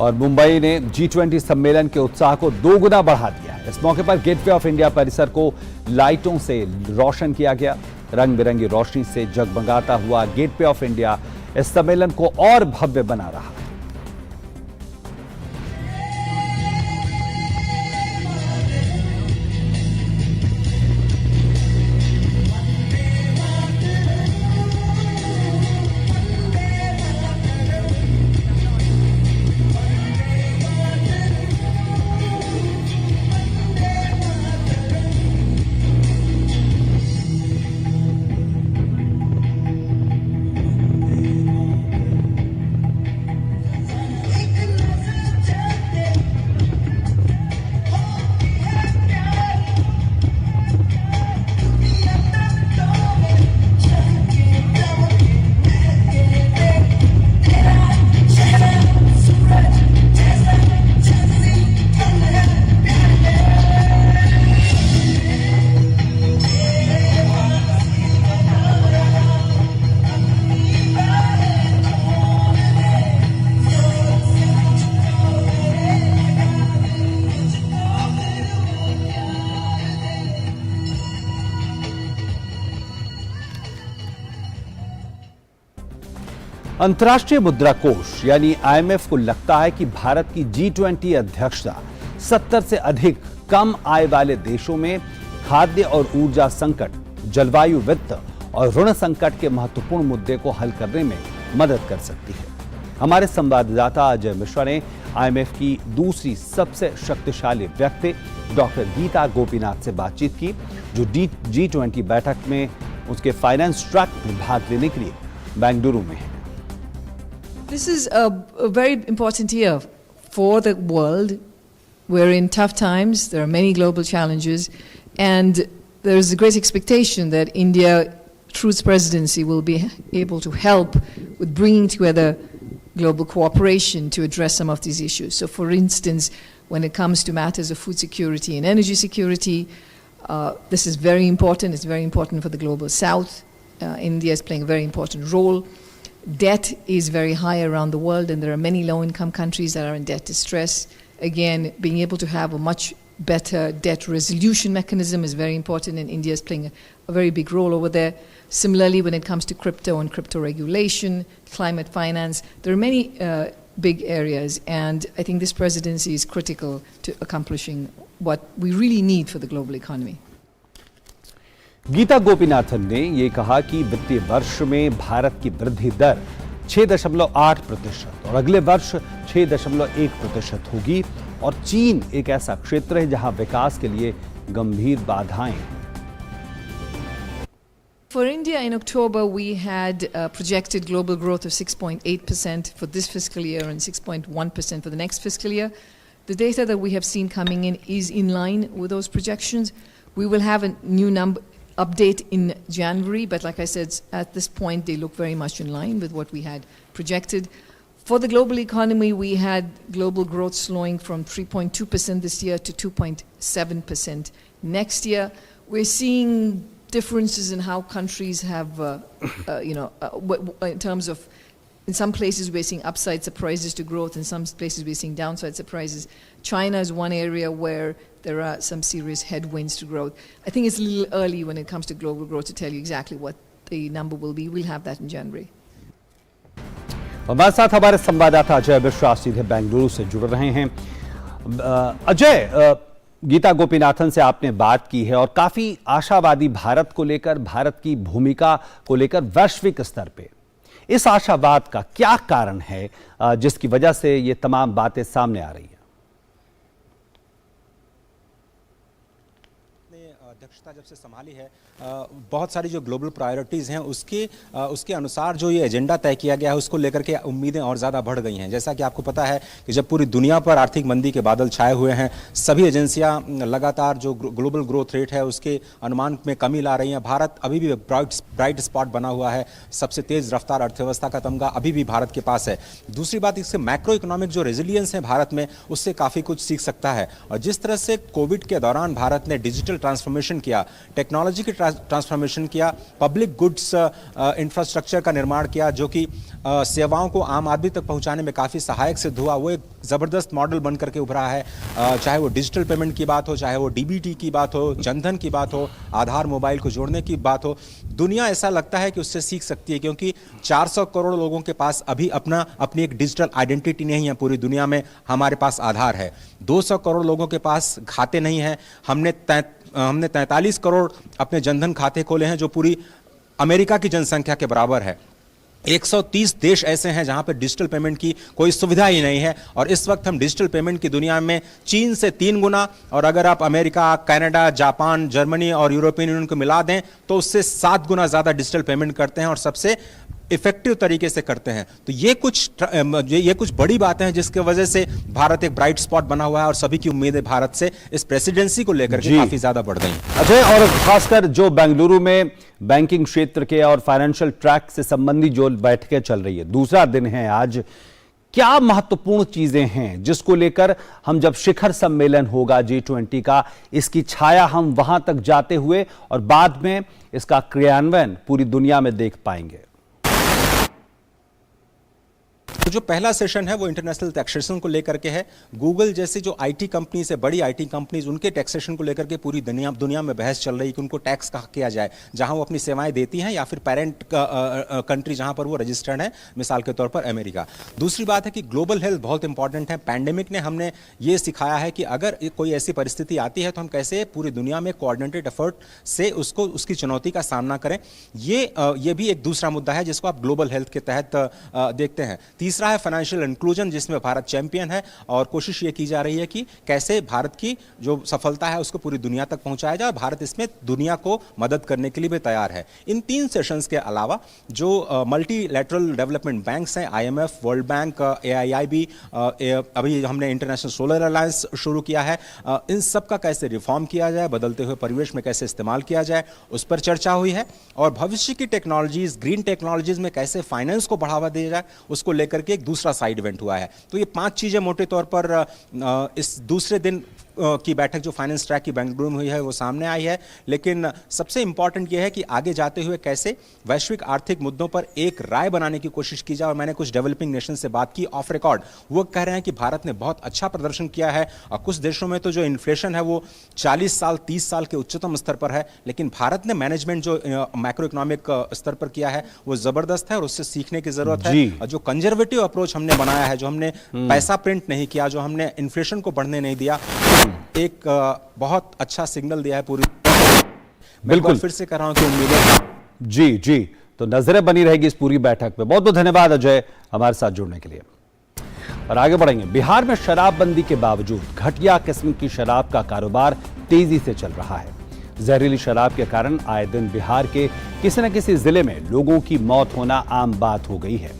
और मुंबई ने G20 सम्मेलन के उत्साह को दोगुना बढ़ा दिया है। इस मौके पर गेटवे ऑफ इंडिया परिसर को लाइटों से रोशन किया गया। रंग बिरंगी रोशनी से जगमगाता हुआ गेटवे ऑफ इंडिया इस सम्मेलन को और भव्य बना रहा है। अंतर्राष्ट्रीय मुद्रा कोष यानी IMF को लगता है कि भारत की G20 अध्यक्षता 70 से अधिक कम आय वाले देशों में खाद्य और ऊर्जा संकट, जलवायु, वित्त और ऋण संकट के महत्वपूर्ण मुद्दे को हल करने में मदद कर सकती है। हमारे संवाददाता अजय मिश्रा ने IMF की दूसरी सबसे शक्तिशाली व्यक्ति डॉक्टर गीता गोपीनाथ से बातचीत की, जो G20 बैठक में उसके फाइनेंस ट्रैक में भाग लेने के लिए बेंगलुरु में है। This is a very important year for the world. We're in tough times. There are many global challenges, and there is a great expectation that India, through its presidency, will be able to help with bringing together global cooperation to address some of these issues. So, for instance, when it comes to matters of food security and energy security, this is very important. It's very important for the global South. India is playing a very important role. Debt is very high around the world, and there are many low-income countries that are in debt distress. Again, being able to have a much better debt resolution mechanism is very important, and India is playing a very big role over there. Similarly, when it comes to crypto and crypto regulation, climate finance, there are many big areas, and I think this presidency is critical to accomplishing what we really need for the global economy. Gita Gopinathan ने यह कहा कि वित्तीय वर्ष में भारत की वृद्धि दर 6.8% और अगले वर्ष 6.1% होगी, और चीन एक ऐसा क्षेत्र है जहां विकास के लिए गंभीर बाधाएं हैं। for India in October, we had projected global growth of 6.8% for this fiscal year and 6.1% for the next fiscal year. The data that we have seen coming in is in line with those projections. We will have a new update in January, but like I said, at this point, they look very much in line with what we had projected. For the global economy, we had global growth slowing from 3.2% this year to 2.7% next year. We're seeing differences in how countries have, in terms of, in some places we're seeing upside surprises to growth, in some places we're seeing downside surprises. China is one area where there are some serious headwinds to growth. I think it's a little early when it comes to global growth to tell you exactly what the number will be. We'll have that in January. हमारे साथ हमारे संवाददाता अजय मिश्रा सीधे बेंगलुरु से जुड़ रहे हैं। अजय, गीता गोपीनाथन से आपने बात की है और काफी आशावादी भारत को लेकर, भारत की भूमिका को लेकर वैश्विक स्तर पे। इस आशावाद का क्या कारण है जिसकी वजह से ये तमाम बातें सामने आ रही हैं? अध्यक्षता जब से संभाली है, बहुत सारी जो ग्लोबल प्रायोरिटीज़ हैं उसके अनुसार जो ये एजेंडा तय किया गया है उसको लेकर के उम्मीदें और ज़्यादा बढ़ गई हैं। जैसा कि आपको पता है कि जब पूरी दुनिया पर आर्थिक मंदी के बादल छाए हुए हैं, सभी एजेंसियां लगातार जो ग्लोबल ग्रोथ रेट है उसके अनुमान में कमी ला रही हैं। भारत अभी भी ब्राइट स्पॉट बना हुआ है, सबसे तेज़ रफ्तार अर्थव्यवस्था का तमगा अभी भी भारत के पास है। दूसरी बात, इससे मैक्रो इकोनॉमिक जो रेजिलियंस है भारत में, उससे काफ़ी कुछ सीख सकता है। और जिस तरह से कोविड के दौरान भारत ने डिजिटल ट्रांसफॉर्मेशन किया, टेक्नोलॉजी की ट्रांसफॉर्मेशन किया, पब्लिक गुड्स इंफ्रास्ट्रक्चर का निर्माण किया जो कि सेवाओं को आम आदमी तक पहुंचाने में काफ़ी सहायक सिद्ध हुआ, वो एक ज़बरदस्त मॉडल बन करके उभरा है। चाहे वो डिजिटल पेमेंट की बात हो, चाहे वो डीबीटी की बात हो, जनधन की बात हो, आधार मोबाइल को जोड़ने की बात हो, दुनिया ऐसा लगता है कि उससे सीख सकती है, क्योंकि 400 करोड़ लोगों के पास अभी अपनी एक डिजिटल आइडेंटिटी नहीं है। पूरी दुनिया में हमारे पास आधार है। 200 करोड़ लोगों के पास खाते नहीं हैं। हमने 43 करोड़ अपने जनधन खाते खोले हैं, जो पूरी अमेरिका की जनसंख्या के बराबर है। 130 देश ऐसे हैं जहां पर डिजिटल पेमेंट की कोई सुविधा ही नहीं है, और इस वक्त हम डिजिटल पेमेंट की दुनिया में चीन से 3 गुना, और अगर आप अमेरिका, कनाडा, जापान, जर्मनी और यूरोपियन यूनियन को मिला दें तो उससे 7 गुना ज़्यादा डिजिटल पेमेंट करते हैं और सबसे इफेक्टिव तरीके से करते हैं। तो ये कुछ बड़ी बातें हैं जिसकी वजह से भारत एक ब्राइट स्पॉट बना हुआ है, और सभी की उम्मीदें भारत से इस प्रेसिडेंसी को लेकर के काफी ज्यादा बढ़ गई हैं। अजय, और खासकर जो बेंगलुरु में बैंकिंग क्षेत्र के और फाइनेंशियल ट्रैक से संबंधी जो बैठकें चल रही है, दूसरा दिन है आज, क्या महत्वपूर्ण चीजें हैं जिसको लेकर हम जब शिखर सम्मेलन होगा G20 का, इसकी छाया हम वहां तक जाते हुए और बाद में इसका क्रियान्वयन पूरी दुनिया में देख पाएंगे? तो जो पहला सेशन है वो इंटरनेशनल टैक्सेशन को लेकर के है। गूगल जैसी जो आईटी कंपनीज है, बड़ी आईटी कंपनीज, उनके टैक्सेशन को लेकर के पूरी दुनिया में बहस चल रही है कि उनको टैक्स कहाँ किया जाए, जहां वो अपनी सेवाएं देती हैं या फिर पेरेंट कंट्री जहां पर वो रजिस्टर्ड है, मिसाल के तौर पर अमेरिका। दूसरी बात है कि ग्लोबल हेल्थ बहुत इंपॉर्टेंट है। पैंडेमिक ने हमने ये सिखाया है कि अगर कोई ऐसी परिस्थिति आती है तो हम कैसे पूरी दुनिया में कोऑर्डिनेटेड एफर्ट से उसकी चुनौती का सामना करें। ये भी एक दूसरा मुद्दा है जिसको आप ग्लोबल हेल्थ के तहत देखते हैं। तीसरा है फाइनेंशियल इंक्लूजन, जिसमें भारत चैंपियन है, और कोशिश ये की जा रही है कि कैसे भारत की जो सफलता है उसको पूरी दुनिया तक पहुंचाया जाए, और भारत इसमें दुनिया को मदद करने के लिए भी तैयार है। इन 3 सेशंस के अलावा जो मल्टीलैटरल डेवलपमेंट बैंक्स हैं, IMF, वर्ल्ड बैंक, AIIB, अभी हमने इंटरनेशनल सोलर अलायंस शुरू किया है, इन सब का कैसे रिफॉर्म किया जाए, बदलते हुए परिवेश में कैसे इस्तेमाल किया जाए, उस पर चर्चा हुई है। और भविष्य की टेक्नोलॉजीज, ग्रीन टेक्नोलॉजीज में कैसे फाइनेंस को बढ़ावा दिया जाए, उसको लेकर के एक दूसरा साइड इवेंट हुआ है। तो ये 5 चीजें मोटे तौर पर इस दूसरे दिन की बैठक जो फाइनेंस ट्रैक की बेंगलुरु में हुई है वो सामने आई है। लेकिन सबसे इंपॉर्टेंट यह है कि आगे जाते हुए कैसे वैश्विक आर्थिक मुद्दों पर एक राय बनाने की कोशिश की जाए। और मैंने कुछ डेवलपिंग नेशन से बात की ऑफ रिकॉर्ड, वो कह रहे हैं कि भारत ने बहुत अच्छा प्रदर्शन किया है, और कुछ देशों में तो जो इन्फ्लेशन है वो 40 साल 30 साल के उच्चतम स्तर पर है, लेकिन भारत ने मैनेजमेंट जो मैक्रो इकोनॉमिक स्तर पर किया है वो जबरदस्त है, और उससे सीखने की जरूरत है। और जो कंजर्वेटिव अप्रोच हमने बनाया है, जो हमने पैसा प्रिंट नहीं किया, जो हमने इन्फ्लेशन को बढ़ने नहीं दिया, एक बहुत अच्छा सिग्नल दिया है पूरी। बिल्कुल, फिर से कर रहा हूं कि उम्मीदें जी तो नजरें बनी रहेगी इस पूरी बैठक पे। बहुत बहुत धन्यवाद अजय हमारे साथ जुड़ने के लिए। और आगे बढ़ेंगे। बिहार में शराबबंदी के बावजूद घटिया किस्म की शराब का कारोबार तेजी से चल रहा है। जहरीली शराब के कारण आए दिन बिहार के किसी न किसी जिले में लोगों की मौत होना आम बात हो गई है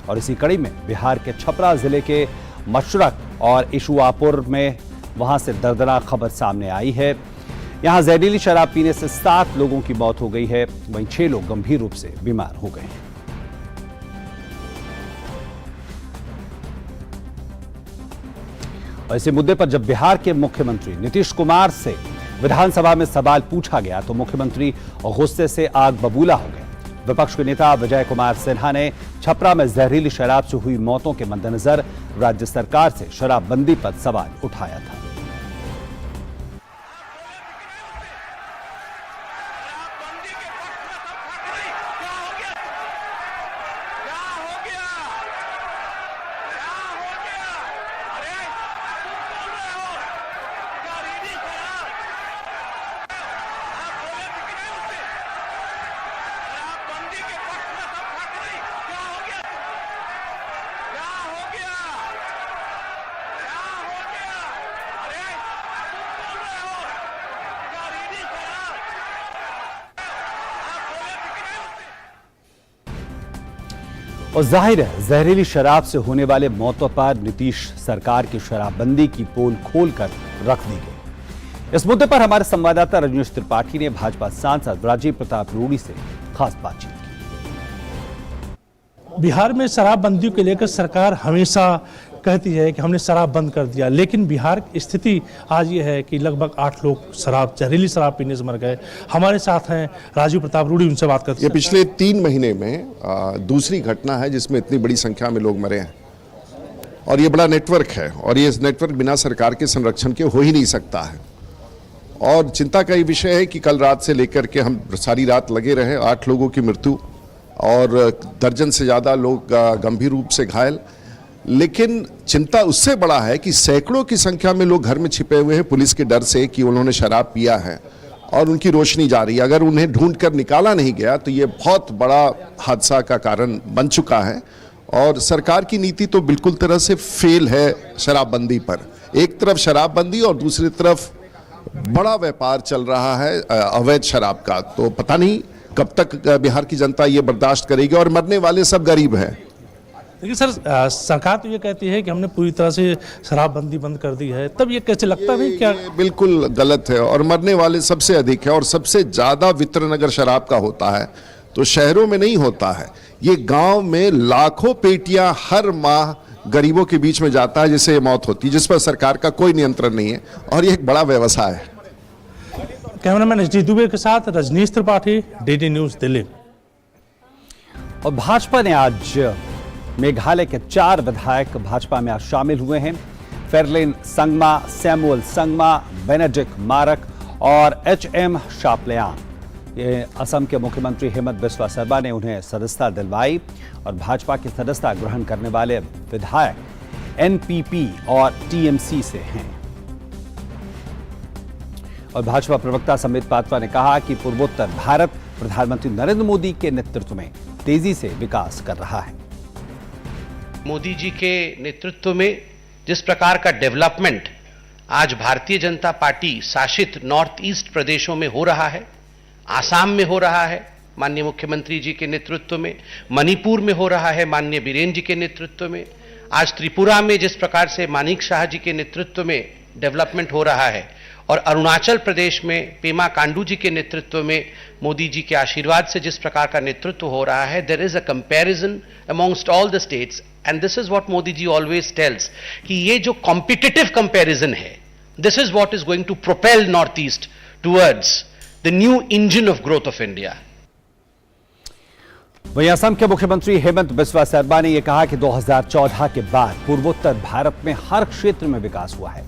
और इसी कड़ी में बिहार के छपरा जिले के मशरक और इशुआपुर में वहां से दर्दनाक खबर सामने आई है। यहां जहरीली शराब पीने से 7 लोगों की मौत हो गई है, वहीं 6 लोग गंभीर रूप से बीमार हो गए हैं। और इसी मुद्दे पर जब बिहार के मुख्यमंत्री नीतीश कुमार से विधानसभा में सवाल पूछा गया तो मुख्यमंत्री गुस्से से आग बबूला हो गए। विपक्ष के नेता विजय कुमार सिन्हा ने छपरा में जहरीली शराब से हुई मौतों के मद्देनजर राज्य सरकार से शराबबंदी पर सवाल उठाया था। और जाहिर है जहरीली शराब से होने वाले मौतों पर नीतीश सरकार की शराबबंदी की पोल खोलकर रख दी गई। इस मुद्दे पर हमारे संवाददाता रजनीश त्रिपाठी ने भाजपा सांसद राजीव प्रताप रूडी से खास बातचीत की। बिहार में शराबबंदी को लेकर सरकार हमेशा कहती है कि हमने शराब बंद कर दिया, लेकिन बिहार की स्थिति आज ये है कि लगभग 8 लोग जहरीली शराब पीने से मर गए। हमारे साथ हैं राजीव प्रताप रूडी, उनसे बात करते हैं। ये पिछले 3 महीने में दूसरी घटना है जिसमें इतनी बड़ी संख्या में लोग मरे हैं और ये बड़ा नेटवर्क है और ये नेटवर्क बिना सरकार के संरक्षण के हो ही नहीं सकता है। और चिंता का ये विषय है कि कल रात से लेकर के हम सारी रात लगे रहे, 8 लोगों की मृत्यु और दर्जन से ज़्यादा लोग गंभीर रूप से घायल। लेकिन चिंता उससे बड़ा है कि सैकड़ों की संख्या में लोग घर में छिपे हुए हैं पुलिस के डर से कि उन्होंने शराब पिया है और उनकी रोशनी जारी है। अगर उन्हें ढूंढकर निकाला नहीं गया तो ये बहुत बड़ा हादसा का कारण बन चुका है और सरकार की नीति तो बिल्कुल तरह से फेल है शराबबंदी पर। एक तरफ शराबबंदी और दूसरी तरफ बड़ा व्यापार चल रहा है अवैध शराब का। तो पता नहीं कब तक बिहार की जनता ये बर्दाश्त करेगी और मरने वाले सब गरीब हैं। देखिए सर, सरकार तो ये कहती है कि हमने पूरी तरह से शराबबंदी बंद कर दी है, तब ये कैसे लगता नहीं? क्या बिल्कुल गलत है और मरने वाले सबसे अधिक है और सबसे ज़्यादा वितरण अगर शराब का होता है तो शहरों में नहीं होता है। ये गांव में लाखों पेटियां हर माह गरीबों के बीच में जाता है जिससे मौत होती है, जिस पर सरकार का कोई नियंत्रण नहीं है और ये एक बड़ा व्यवसाय है। कैमरामैन एच डी दुबे के साथ रजनीश त्रिपाठी, डीडी न्यूज, दिल्ली। और भाजपा ने आज मेघालय के 4 विधायक भाजपा में आज शामिल हुए हैं। फेरलिन संगमा, सैमुअल संगमा, बेनेडिक्ट मारक और HM शापलयांग। ये असम के मुख्यमंत्री हेमंत बिस्वा शर्मा ने उन्हें सदस्यता दिलवाई और भाजपा की सदस्यता ग्रहण करने वाले विधायक NPP और TMC से हैं। और भाजपा प्रवक्ता संबित पात्रा ने कहा कि पूर्वोत्तर भारत प्रधानमंत्री नरेंद्र मोदी के नेतृत्व में तेजी से विकास कर रहा है। मोदी जी के नेतृत्व में जिस प्रकार का डेवलपमेंट आज भारतीय जनता पार्टी शासित नॉर्थ ईस्ट प्रदेशों में हो रहा है, आसाम में हो रहा है माननीय मुख्यमंत्री जी के नेतृत्व में, मणिपुर में हो रहा है माननीय बीरेन जी के नेतृत्व में, आज त्रिपुरा में जिस प्रकार से मानिक शाह जी के नेतृत्व में डेवलपमेंट हो रहा है और अरुणाचल प्रदेश में पेमा कांडू जी के नेतृत्व में मोदी जी के आशीर्वाद से जिस प्रकार का नेतृत्व हो रहा है, there is a comparison amongst all the states and this is what Modi ji always tells कि ये जो कॉम्पिटिटिव कंपैरिजन है, this is what is going to propel north east towards the new engine of growth of India. वहीं असम के मुख्यमंत्री हेमंत बिस्वा शर्मा ने यह कहा कि 2014 के बाद पूर्वोत्तर भारत में हर क्षेत्र में विकास हुआ है।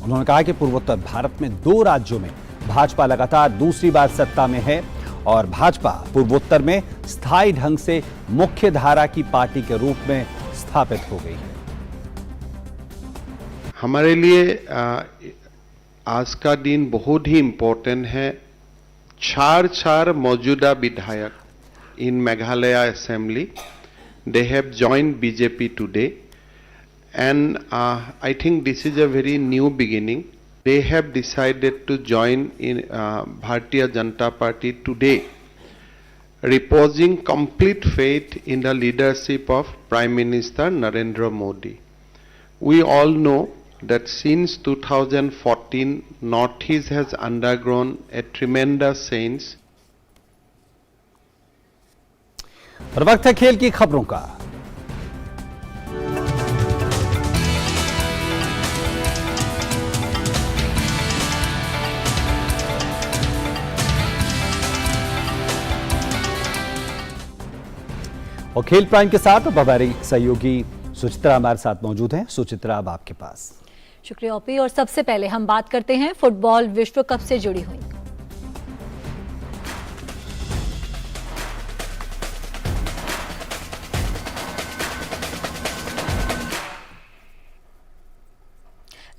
उन्होंने कहा कि पूर्वोत्तर भारत में 2 राज्यों में भाजपा लगातार दूसरी बार सत्ता में है और भाजपा पूर्वोत्तर में स्थायी ढंग से मुख्य धारा की पार्टी के रूप में स्थापित हो गई है। हमारे लिए आज का दिन बहुत ही इम्पोर्टेंट है। 4 मौजूदा विधायक in Meghalaya Assembly, they have joined BJP today, and I think this is a very new beginning they have decided to join in Bharatiya Janata Party today, reposing complete faith in the leadership of Prime Minister Narendra Modi. We all know that since 2014, Northeast has undergone a tremendous change. और वक्त है खेल की खबरों का। और खेल prime के साथ अब हमारी सहयोगी सुचित्रा हमारे साथ मौजूद हैं। सुचित्रा, अब आपके पास। शुक्रिया ओपी। और सबसे पहले हम बात करते हैं फुटबॉल विश्व कप से जुड़ी हुई।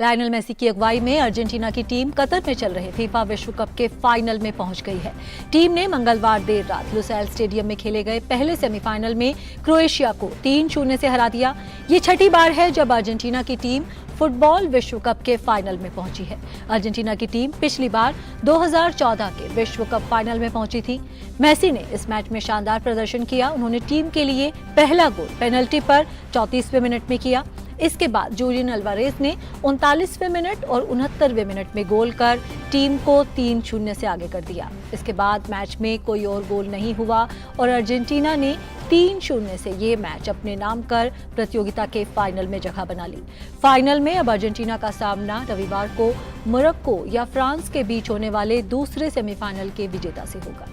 लायनल मेसी की अगुवाई में अर्जेंटीना की टीम कतर में चल रहे फीफा विश्व कप के फाइनल में पहुंच गई है। टीम ने मंगलवार देर रात लुसैल स्टेडियम में खेले गए पहले सेमीफाइनल में क्रोएशिया को 3-0 से हरा दिया। ये छठी बार है जब अर्जेंटीना की टीम फुटबॉल विश्व कप के फाइनल में पहुंची है। अर्जेंटीना की टीम पिछली बार 2014 के विश्व कप फाइनल में पहुंची थी। मेसी ने इस मैच में शानदार प्रदर्शन किया। उन्होंने टीम के लिए पहला गोल पेनल्टी पर 34वें मिनट में किया। इसके बाद जूलियन अल्वारेज ने 39वें मिनट और 69वें मिनट में गोल कर टीम को 3-0 से आगे कर दिया। इसके बाद मैच में कोई और गोल नहीं हुआ और अर्जेंटीना ने 3-0 से ये मैच अपने नाम कर प्रतियोगिता के फाइनल में जगह बना ली। फाइनल में अब अर्जेंटीना का सामना रविवार को मोरक्को या फ्रांस के बीच होने वाले दूसरे सेमीफाइनल के विजेता से होगा।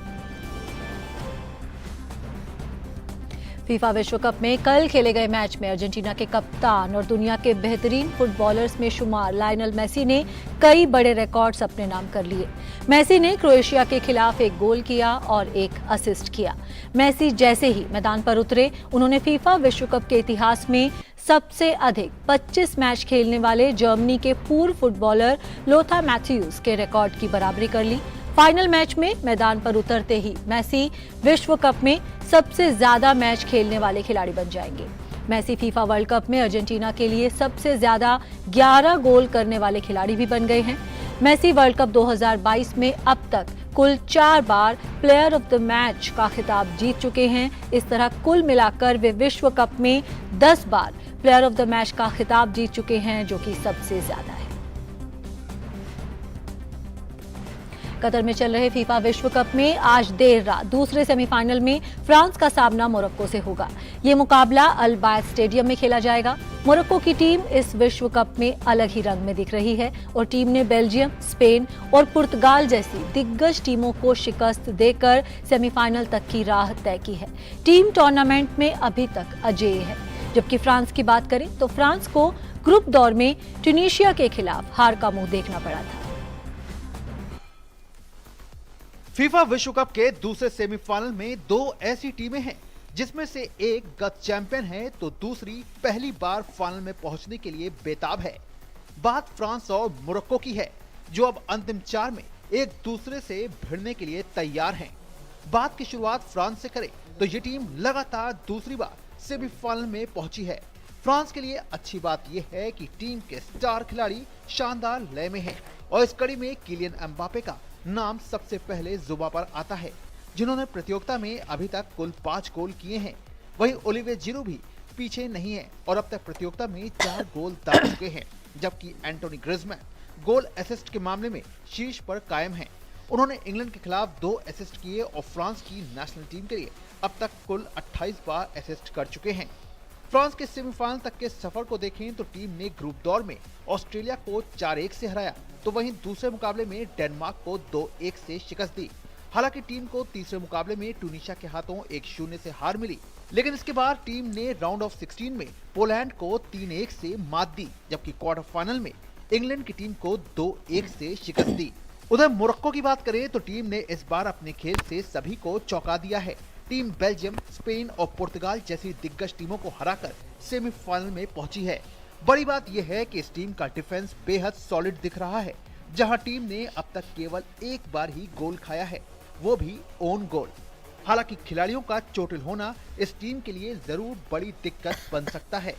फीफा विश्व कप में कल खेले गए मैच में अर्जेंटीना के कप्तान और दुनिया के बेहतरीन फुटबॉलर्स में शुमार लायनल मेसी ने कई बड़े रिकॉर्ड्स अपने नाम कर लिए। मेसी ने क्रोएशिया के खिलाफ एक गोल किया और एक असिस्ट किया। मेसी जैसे ही मैदान पर उतरे, उन्होंने फीफा विश्व कप के इतिहास में सबसे अधिक 25 मैच खेलने वाले जर्मनी के पूर्व फुटबॉलर लोथर मैथ्यूज के रिकॉर्ड की बराबरी कर ली। फाइनल मैच में मैदान पर उतरते ही मेसी विश्व कप में सबसे ज्यादा मैच खेलने वाले खिलाड़ी बन जाएंगे। मेसी फीफा वर्ल्ड कप में अर्जेंटीना के लिए सबसे ज्यादा 11 गोल करने वाले खिलाड़ी भी बन गए हैं। मेसी वर्ल्ड कप 2022 में अब तक कुल 4 बार प्लेयर ऑफ द मैच का खिताब जीत चुके हैं। इस तरह कुल मिलाकर वे विश्व कप में 10 बार प्लेयर ऑफ द मैच का खिताब जीत चुके हैं, जो कि सबसे ज्यादा है। कतर में चल रहे फीफा विश्व कप में आज देर रात दूसरे सेमीफाइनल में फ्रांस का सामना मोरक्को से होगा। ये मुकाबला अल बायत स्टेडियम में खेला जाएगा। मोरक्को की टीम इस विश्व कप में अलग ही रंग में दिख रही है और टीम ने बेल्जियम, स्पेन और पुर्तगाल जैसी दिग्गज टीमों को शिकस्त देकर सेमीफाइनल तक की राह तय की है। टीम टूर्नामेंट में अभी तक अजेय है। जबकि फ्रांस की बात करें तो फ्रांस को ग्रुप दौर में ट्यूनीशिया के खिलाफ हार का मुंह देखना पड़ा था। फीफा विश्व कप के दूसरे सेमीफाइनल में 2 ऐसी टीमें हैं जिसमें से एक गत चैंपियन है तो दूसरी पहली बार फाइनल में पहुंचने के लिए बेताब है। बात फ्रांस और मोरक्को की है, जो अब अंतिम 4 में एक दूसरे से भिड़ने के लिए तैयार हैं। बात की शुरुआत फ्रांस से करें तो ये टीम लगातार दूसरी बार सेमीफाइनल में पहुंची है। फ्रांस के लिए अच्छी बात यह है कि टीम के स्टार खिलाड़ी शानदार लय में हैं और इस कड़ी में किलियन एम्बापे का नाम सबसे पहले जुबान पर आता है, जिन्होंने प्रतियोगिता में अभी तक कुल 5 गोल किए हैं। वहीं ओलिविये जिरू भी पीछे नहीं है और अब तक प्रतियोगिता में 4 गोल दाग चुके हैं, जबकि एंटोनी ग्रिजमैन गोल असिस्ट के मामले में शीर्ष पर कायम हैं। उन्होंने इंग्लैंड के खिलाफ 2 असिस्ट किए और फ्रांस की नेशनल टीम के लिए अब तक कुल 28 बार असिस्ट कर चुके हैं। फ्रांस के सेमीफाइनल तक के सफर को देखें तो टीम ने ग्रुप दौर में ऑस्ट्रेलिया को 4-1 से हराया, तो वहीं दूसरे मुकाबले में डेनमार्क को 2-1 से शिकस्त दी। हालांकि टीम को तीसरे मुकाबले में ट्यूनीशिया के हाथों 1-0 से हार मिली, लेकिन इसके बाद टीम ने राउंड ऑफ 16 में पोलैंड को 3-1 से मात दी, जबकि क्वार्टर फाइनल में इंग्लैंड की टीम को 2-1 से शिकस्त दी। उधर मोरक्को की बात करें तो टीम ने इस बार अपने खेल से सभी को चौंका दिया है। टीम बेल्जियम, स्पेन और पुर्तगाल जैसी दिग्गज टीमों को हराकर सेमीफाइनल में पहुंची है। बड़ी बात यह है कि इस टीम का डिफेंस बेहद सॉलिड दिख रहा है, जहां टीम ने अब तक केवल एक बार ही गोल खाया है, वो भी ओन गोल। हालांकि खिलाड़ियों का चोटिल होना इस टीम के लिए जरूर बड़ी दिक्कत बन सकता है।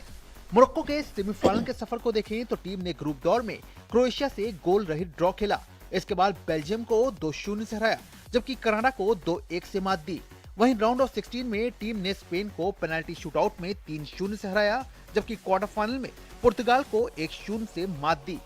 मोरक्को के सेमीफाइनल के सफर को देखें तो टीम ने ग्रुप दौर में क्रोएशिया से गोल रहित ड्रॉ खेला। इसके बाद बेल्जियम को 2-0 से हराया, जबकि कनाडा को 2-1 से मात दी। वहीं राउंड ऑफ 16 में टीम ने स्पेन को पेनल्टी शूटआउट में 3-0 से हराया, जबकि क्वार्टर फाइनल में पुर्तगाल को 1-0 से मात दी।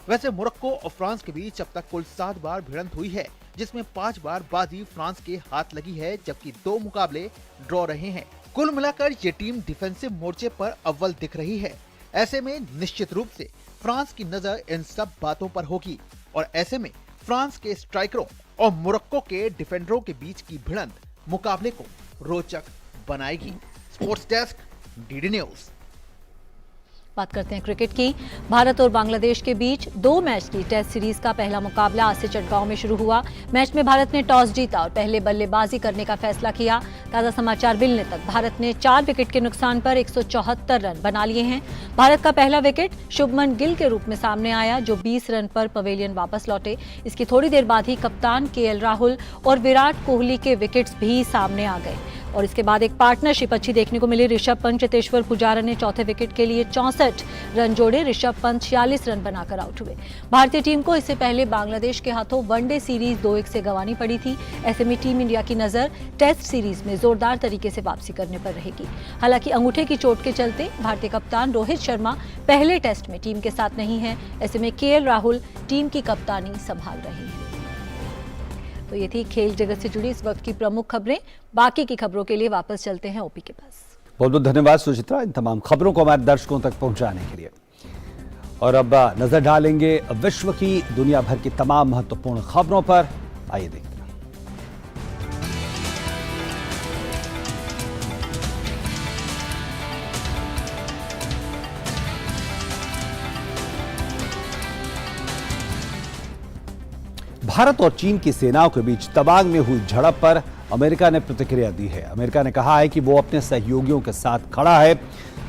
वैसे मोरक्को और फ्रांस के बीच अब तक कुल 7 बार भिड़ंत हुई है, जिसमें 5 बार बाजी फ्रांस के हाथ लगी है, जबकि 2 मुकाबले ड्रॉ रहे हैं। कुल मिलाकर ये टीम डिफेंसिव मोर्चे पर अव्वल दिख रही है। ऐसे में निश्चित रूप से फ्रांस की नजर इन सब बातों पर होगी और ऐसे में फ्रांस के स्ट्राइकरों और मोरक्को के डिफेंडरों के बीच की भिड़ंत मुकाबले को रोचक बनाएगी। Sports desk, DD news. बात करते हैं क्रिकेट की। भारत और बांग्लादेश के बीच 2 मैच की टेस्ट सीरीज का पहला मुकाबला आज से चटगांव में शुरू हुआ। मैच में भारत ने टॉस जीता और पहले बल्लेबाजी करने का फैसला किया। ताजा समाचार मिलने तक भारत ने 4 विकेट के नुकसान पर 174 रन बना लिए हैं। भारत का पहला विकेट शुभमन गिल के रूप में सामने आया, जो 20 रन पर पवेलियन वापस लौटे। इसकी थोड़ी देर बाद ही कप्तान केएल राहुल और विराट कोहली के विकेट्स भी सामने आ गए और इसके बाद एक पार्टनरशिप अच्छी देखने को मिली। ऋषभ पंत, चेतेश्वर पुजारा ने चौथे विकेट के लिए 64 रन जोड़े। ऋषभ पंत 46 रन बनाकर आउट हुए। भारतीय टीम को इससे पहले बांग्लादेश के हाथों वनडे सीरीज 2-1 से गंवानी पड़ी थी। ऐसे में टीम इंडिया की नजर टेस्ट सीरीज में जोरदार तरीके से वापसी करने पर रहेगी। हालांकि अंगूठे की चोट के चलते भारतीय कप्तान रोहित शर्मा पहले टेस्ट में टीम के साथ नहीं है। ऐसे में केएल राहुल टीम की कप्तानी संभाल रहे हैं। तो ये थी खेल जगत से जुड़ी इस वक्त की प्रमुख खबरें। बाकी की खबरों के लिए वापस चलते हैं ओपी के पास। बहुत बहुत धन्यवाद सुचित्रा, इन तमाम खबरों को हमारे दर्शकों तक पहुंचाने के लिए। और अब नजर डालेंगे विश्व की दुनिया भर की तमाम महत्वपूर्ण खबरों पर। आइए देखते हैं। भारत और चीन की सेनाओं के बीच तवांग में हुई झड़प पर अमेरिका ने प्रतिक्रिया दी है। अमेरिका ने कहा है कि वो अपने सहयोगियों के साथ खड़ा है।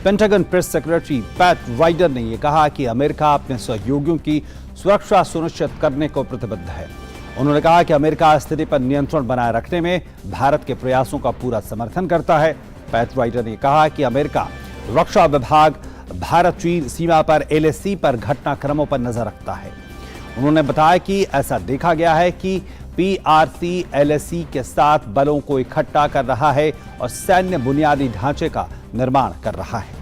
Pentagon press secretary Pat Ryder ने यह कहा कि अमेरिका अपने सहयोगियों की सुरक्षा सुनिश्चित करने को प्रतिबद्ध है। उन्होंने कहा कि अमेरिका स्थिति पर नियंत्रण बनाए रखने में भारत के प्रयासों का पूरा समर्थन करता है। पैट राइडर ने कहा कि अमेरिका रक्षा विभाग भारत चीन सीमा पर LAC पर घटनाक्रमों पर नजर रखता है। उन्होंने बताया कि ऐसा देखा गया है कि PRC LAC के साथ बलों को इकट्ठा कर रहा है और सैन्य बुनियादी ढांचे का निर्माण कर रहा है।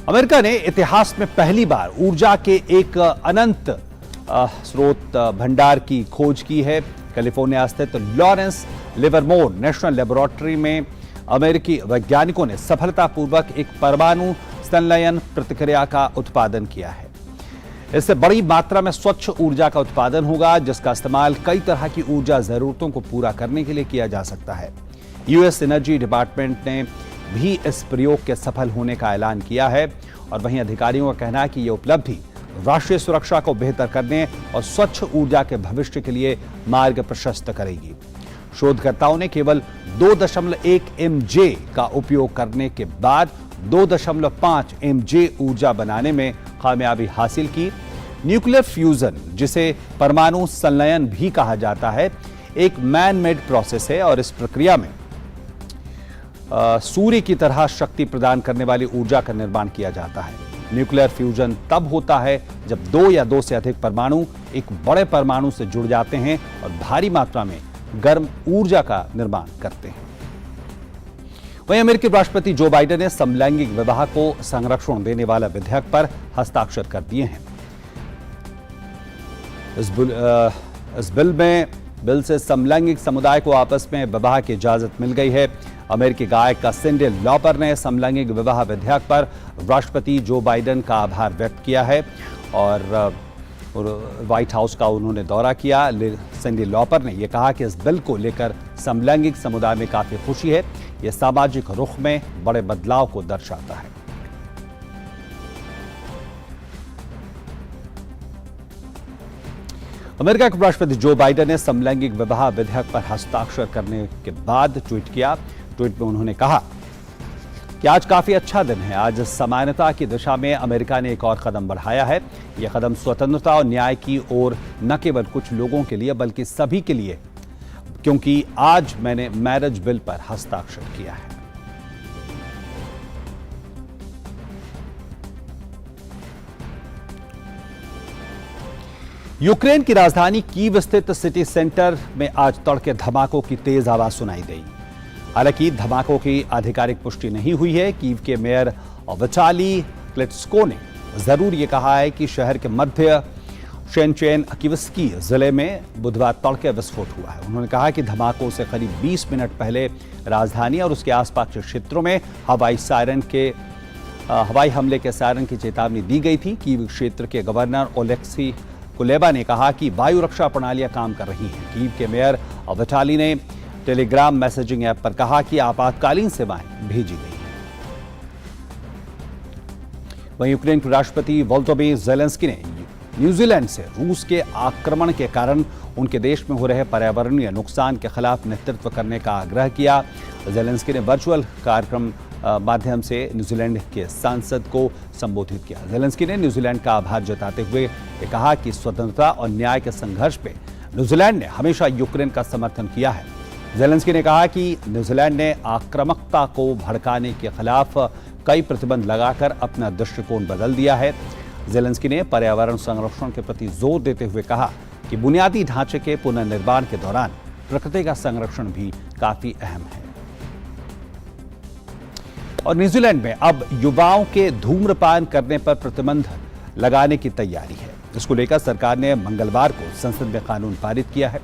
अमेरिका ने इतिहास में पहली बार ऊर्जा के एक अनंत स्रोत भंडार की खोज की है। कैलिफोर्निया स्थित लॉरेंस लिवरमोर नेशनल लेबोरेटरी में अमेरिकी वैज्ञानिकों ने सफलतापूर्वक एक परमाणु संलयन प्रतिक्रिया का उत्पादन किया है। इससे बड़ी मात्रा में स्वच्छ ऊर्जा का उत्पादन होगा, जिसका इस्तेमाल कई तरह की ऊर्जा जरूरतों को पूरा करने के लिए किया जा सकता है। US एनर्जी डिपार्टमेंट ने भी इस प्रयोग के सफल होने का ऐलान किया है और वहीं अधिकारियों का कहना है कि यह उपलब्धि राष्ट्रीय सुरक्षा को बेहतर करने और स्वच्छ ऊर्जा के भविष्य के लिए मार्ग प्रशस्त करेगी। शोधकर्ताओं ने केवल 2.1 MJ का उपयोग करने के बाद 2.5 MJ ऊर्जा बनाने में कामयाबी हासिल की। न्यूक्लियर फ्यूजन, जिसे परमाणु संलयन भी कहा जाता है, एक मैन मेड प्रोसेस है और इस प्रक्रिया में सूर्य की तरह शक्ति प्रदान करने वाली ऊर्जा का निर्माण किया जाता है। न्यूक्लियर फ्यूजन तब होता है जब 2 या 2 से अधिक परमाणु एक बड़े परमाणु से जुड़ जाते हैं और भारी मात्रा में गर्म ऊर्जा का निर्माण करते हैं। वहीं अमेरिकी राष्ट्रपति जो बाइडेन ने समलैंगिक विवाह को संरक्षण देने वाला विधेयक पर हस्ताक्षर कर दिए हैं। इस बिल से समलैंगिक समुदाय को आपस में विवाह की इजाजत मिल गई है। अमेरिकी गायिका सिंडी लॉपर ने समलैंगिक विवाह विधेयक पर राष्ट्रपति जो बाइडेन का आभार व्यक्त किया है और व्हाइट हाउस का उन्होंने दौरा किया। सिंडी लॉपर ने यह कहा कि इस बिल को लेकर समलैंगिक समुदाय में काफी खुशी है। यह सामाजिक रुख में बड़े बदलाव को दर्शाता है। अमेरिका के राष्ट्रपति जो बाइडेन ने समलैंगिक विवाह विधेयक पर हस्ताक्षर करने के बाद ट्वीट किया। ट्वीट में उन्होंने कहा कि आज काफी अच्छा दिन है। आज समानता की दिशा में अमेरिका ने एक और कदम बढ़ाया है। यह कदम स्वतंत्रता और न्याय की ओर न केवल कुछ लोगों के लिए बल्कि सभी के लिए, क्योंकि आज मैंने मैरिज बिल पर हस्ताक्षर किया है। यूक्रेन की राजधानी कीव स्थित सिटी सेंटर में आज तड़के धमाकों की तेज आवाज सुनाई दी। हालांकि धमाकों की आधिकारिक पुष्टि नहीं हुई है। कीव के मेयर विटाली क्लिट्स्को ने जरूर ये कहा है कि शहर के मध्य शेनचेन-किवस्की जिले में बुधवार तड़के विस्फोट हुआ है। उन्होंने कहा कि धमाकों से करीब 20 मिनट पहले राजधानी और उसके आसपास के क्षेत्रों में हवाई हमले के सायरन की चेतावनी दी गई थी। कीव क्षेत्र के गवर्नर ओलेक्सी कुलेबा ने कहा कि वायु रक्षा प्रणालियां काम कर रही हैं। कीव के मेयर विटाली ने टेलीग्राम मैसेजिंग ऐप पर कहा कि आपातकालीन सेवाएं भेजी गई हैं। वहीं यूक्रेन के राष्ट्रपति वोलोदिमीर ज़ेलेंस्की ने न्यूजीलैंड से रूस के आक्रमण के कारण उनके देश में हो रहे पर्यावरणीय नुकसान के खिलाफ नेतृत्व करने का आग्रह किया। ज़ेलेंस्की ने वर्चुअल कार्यक्रम माध्यम से न्यूजीलैंड के सांसद को संबोधित किया। ज़ेलेंस्की ने न्यूजीलैंड का आभार जताते हुए कहा कि स्वतंत्रता और न्याय के संघर्ष पे न्यूजीलैंड ने हमेशा यूक्रेन का समर्थन किया है। ज़ेलेंस्की ने कहा कि न्यूजीलैंड ने आक्रामकता को भड़काने के खिलाफ कई प्रतिबंध लगाकर अपना दृष्टिकोण बदल दिया है। ज़ेलेंस्की ने पर्यावरण संरक्षण के प्रति जोर देते हुए कहा कि बुनियादी ढांचे के पुनर्निर्माण के दौरान प्रकृति का संरक्षण भी काफी अहम है। और न्यूजीलैंड में अब युवाओं के धूम्रपान करने पर प्रतिबंध लगाने की तैयारी है। इसको लेकर सरकार ने मंगलवार को संसद में कानून पारित किया है,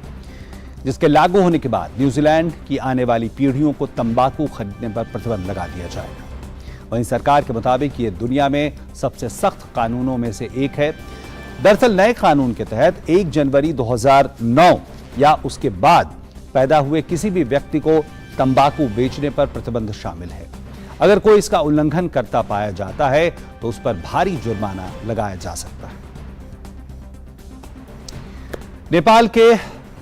जिसके लागू होने के बाद न्यूजीलैंड की आने वाली पीढ़ियों को तंबाकू खरीदने पर प्रतिबंध लगा दिया जाएगा। वहीं सरकार के मुताबिक ये दुनिया में सबसे सख्त कानूनों में से एक है। दरअसल नए कानून के तहत 1 जनवरी 2009 या उसके बाद पैदा हुए किसी भी व्यक्ति को तंबाकू बेचने पर प्रतिबंध शामिल है। अगर कोई इसका उल्लंघन करता पाया जाता है तो उस पर भारी जुर्माना लगाया जा सकता है। नेपाल के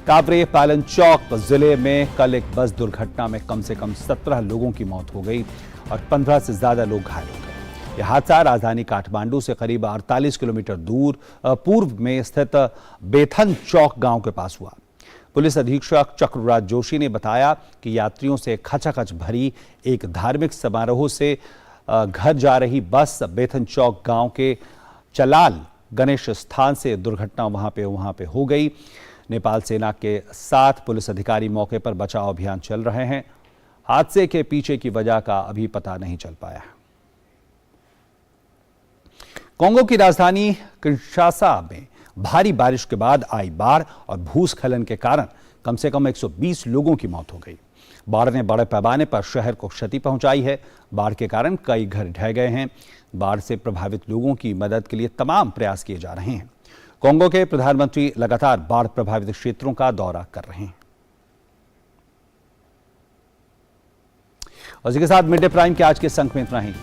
काभ्रे पालनचौक जिले में कल एक बस दुर्घटना में कम से कम 17 लोगों की मौत हो गई और 15 से ज्यादा लोग घायल हो गए। यह हादसा राजधानी काठमांडू से करीब 48 किलोमीटर दूर पूर्व में स्थित बेथन चौक गांव के पास हुआ। पुलिस अधीक्षक चक्रराज जोशी ने बताया कि यात्रियों से खचाखच भरी एक धार्मिक समारोह से घर जा रही बस बेथन चौक गांव के चलाल गणेश स्थान से दुर्घटना वहां पे हो गई। नेपाल सेना के 7 पुलिस अधिकारी मौके पर बचाव अभियान चल रहे हैं। हादसे के पीछे की वजह का अभी पता नहीं चल पाया। कांगो की राजधानी किंशासा में भारी बारिश के बाद आई बाढ़ और भूस्खलन के कारण कम से कम 120 लोगों की मौत हो गई। बाढ़ ने बड़े पैमाने पर शहर को क्षति पहुंचाई है। बाढ़ के कारण कई घर ढह गए हैं। बाढ़ से प्रभावित लोगों की मदद के लिए तमाम प्रयास किए जा रहे हैं। कांगो के प्रधानमंत्री लगातार बाढ़ प्रभावित क्षेत्रों का दौरा कर रहे हैं। और इसी के साथ मिड डे प्राइम के आज के अंक में इतना ही।